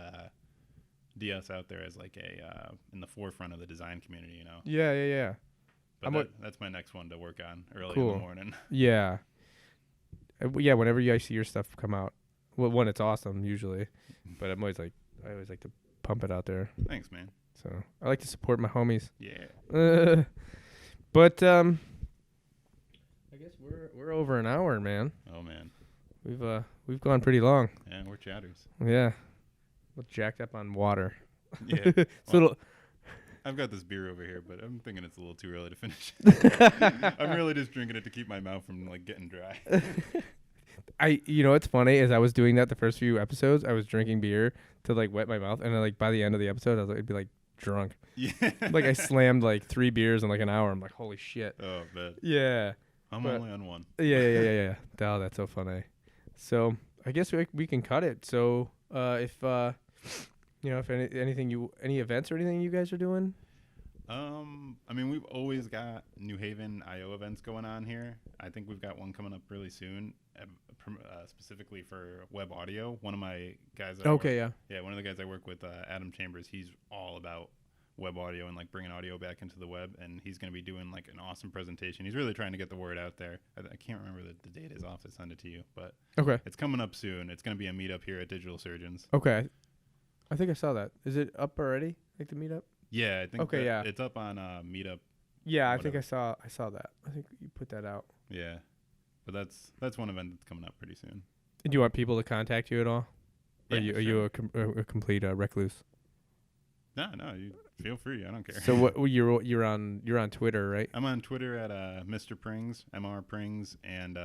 [SPEAKER 2] DS out there as like a in the forefront of the design community, you know.
[SPEAKER 1] Yeah.
[SPEAKER 2] But that's my next one to work on early in the morning.
[SPEAKER 1] Yeah. Yeah, whenever I see your stuff come out, well, one, it's awesome usually, but I always like to pump it out there.
[SPEAKER 2] Thanks, man.
[SPEAKER 1] So I like to support my homies.
[SPEAKER 2] Yeah.
[SPEAKER 1] But I guess we're over an hour, man.
[SPEAKER 2] Oh man.
[SPEAKER 1] We've gone pretty long.
[SPEAKER 2] Yeah, we're chatters.
[SPEAKER 1] Yeah. We're jacked up on water.
[SPEAKER 2] Yeah.
[SPEAKER 1] It's a little.
[SPEAKER 2] I've got this beer over here, but I'm thinking it's a little too early to finish. I'm really just drinking it to keep my mouth from like getting dry.
[SPEAKER 1] You know what's funny is I was doing that the first few episodes. I was drinking beer to like wet my mouth, and then like by the end of the episode, I was like, I'd be like drunk.
[SPEAKER 2] Yeah.
[SPEAKER 1] Like I slammed like 3 beers in like an hour. I'm like, holy shit.
[SPEAKER 2] Oh, man.
[SPEAKER 1] Yeah.
[SPEAKER 2] I'm only on one.
[SPEAKER 1] Yeah. Oh, that's so funny. So I guess we can cut it. So if you know, if any events or anything you guys are doing?
[SPEAKER 2] I mean, we've always got New Haven IO events going on here. I think we've got one coming up really soon, specifically for web audio. One of my guys. One of the guys I work with, Adam Chambers. He's all about web audio and like bringing audio back into the web, and he's going to be doing like an awesome presentation. He's really trying to get the word out there. I can't remember the date is off to send it to you, but it's coming up soon. It's going to be a meetup here at Digital Surgeons.
[SPEAKER 1] Okay. I think I saw that. Is it up already? Like the meetup?
[SPEAKER 2] Yeah, I think it's up on Meetup.
[SPEAKER 1] Yeah, I think I saw that. I think you put that out.
[SPEAKER 2] Yeah. But that's one event that's coming up pretty soon.
[SPEAKER 1] Do you want people to contact you at all?
[SPEAKER 2] Yeah,
[SPEAKER 1] are you a complete recluse?
[SPEAKER 2] No, you feel free. I don't care.
[SPEAKER 1] So what you're on Twitter, right?
[SPEAKER 2] I'm on Twitter at Mr. Prings, Mr. Prings, and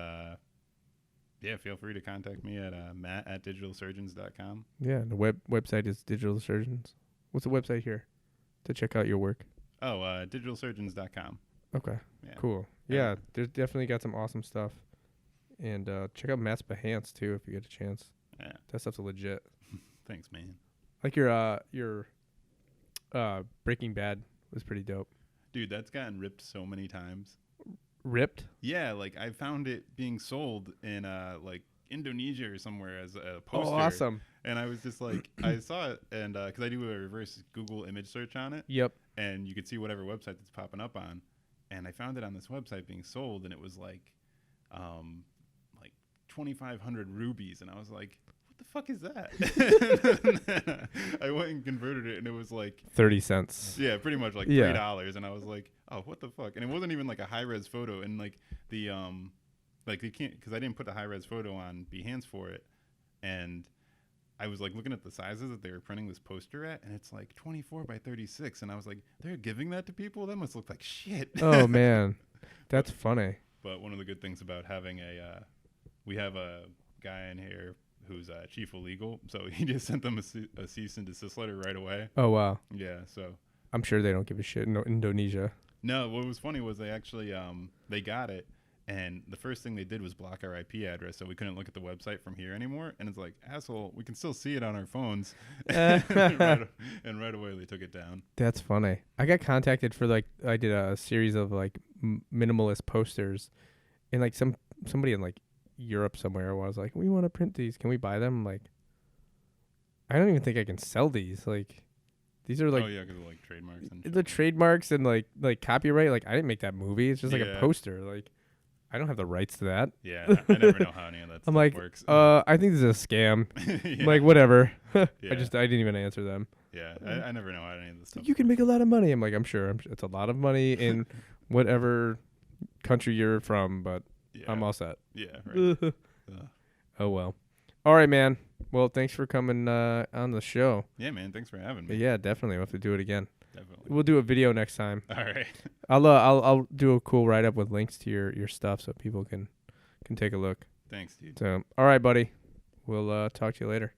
[SPEAKER 2] yeah, feel free to contact me at matt@digitalsurgeons.com.
[SPEAKER 1] Yeah, the website is Digital Surgeons. What's the website here to check out your work?
[SPEAKER 2] Oh, digitalsurgeons.com.
[SPEAKER 1] Okay, yeah. Cool. Yeah, there's definitely got some awesome stuff. And check out Matt's Behance too if you get a chance.
[SPEAKER 2] Yeah,
[SPEAKER 1] that stuff's legit.
[SPEAKER 2] Thanks, man.
[SPEAKER 1] Like your Breaking Bad was pretty dope. Dude,
[SPEAKER 2] that's gotten ripped so many times.
[SPEAKER 1] Ripped?
[SPEAKER 2] Yeah, like I found it being sold in like Indonesia or somewhere as a poster.
[SPEAKER 1] Oh, awesome.
[SPEAKER 2] And I was just like, I saw it, and because I do a reverse Google image search on it.
[SPEAKER 1] Yep.
[SPEAKER 2] And you could see whatever website that's popping up on. And I found it on this website being sold, and it was like 2,500 rubies. And I was like, what the fuck is that? I went and converted it, and it was like
[SPEAKER 1] 30 cents.
[SPEAKER 2] Yeah, pretty much like $3. And I was like, oh, what the fuck? And it wasn't even like a high-res photo. And like the like you can't, because I didn't put the high-res photo on Behance for it. And I was like looking at the sizes that they were printing this poster at, and it's like 24 by 36. And I was like, they're giving that to people? That must look like shit.
[SPEAKER 1] Oh, man. That's funny.
[SPEAKER 2] But one of the good things about having we have a guy in here who's chief of legal. So he just sent them a cease and desist letter right away.
[SPEAKER 1] Oh, wow.
[SPEAKER 2] Yeah, so.
[SPEAKER 1] I'm sure they don't give a shit in Indonesia.
[SPEAKER 2] No, what was funny was they actually, they got it. And the first thing they did was block our IP address, so we couldn't look at the website from here anymore. And it's like, asshole, we can still see it on our phones. And right away they took it down.
[SPEAKER 1] That's funny. I got contacted for like I did a series of like minimalist posters, and like somebody in like Europe somewhere was like, we want to print these. Can we buy them? I'm like, I don't even think I can sell these. Like, these are like,
[SPEAKER 2] oh yeah, because of like trademarks and
[SPEAKER 1] the trademarks and like copyright. Like, I didn't make that movie. It's just like a
[SPEAKER 2] Yeah.
[SPEAKER 1] poster. Like, I don't have the rights to that.
[SPEAKER 2] Yeah, I never know how any of that
[SPEAKER 1] I'm
[SPEAKER 2] stuff
[SPEAKER 1] like,
[SPEAKER 2] works.
[SPEAKER 1] I think this is a scam.
[SPEAKER 2] Yeah.
[SPEAKER 1] I'm like, whatever.
[SPEAKER 2] Yeah.
[SPEAKER 1] I didn't even answer them.
[SPEAKER 2] Yeah, I never know how any of this stuff
[SPEAKER 1] You can make a lot of money. I'm like, I'm sure. It's a lot of money in whatever country you're from, but
[SPEAKER 2] yeah.
[SPEAKER 1] I'm all set.
[SPEAKER 2] Yeah, right.
[SPEAKER 1] Oh, well. All right, man. Well, thanks for coming on the show.
[SPEAKER 2] Yeah, man, thanks for having me.
[SPEAKER 1] Yeah, definitely. We'll have to do it again.
[SPEAKER 2] Definitely.
[SPEAKER 1] We'll do a video next time.
[SPEAKER 2] All right.
[SPEAKER 1] I'll do a cool write-up with links to your stuff so people can take a look.
[SPEAKER 2] Thanks, dude.
[SPEAKER 1] So, all right, buddy. We'll talk to you later.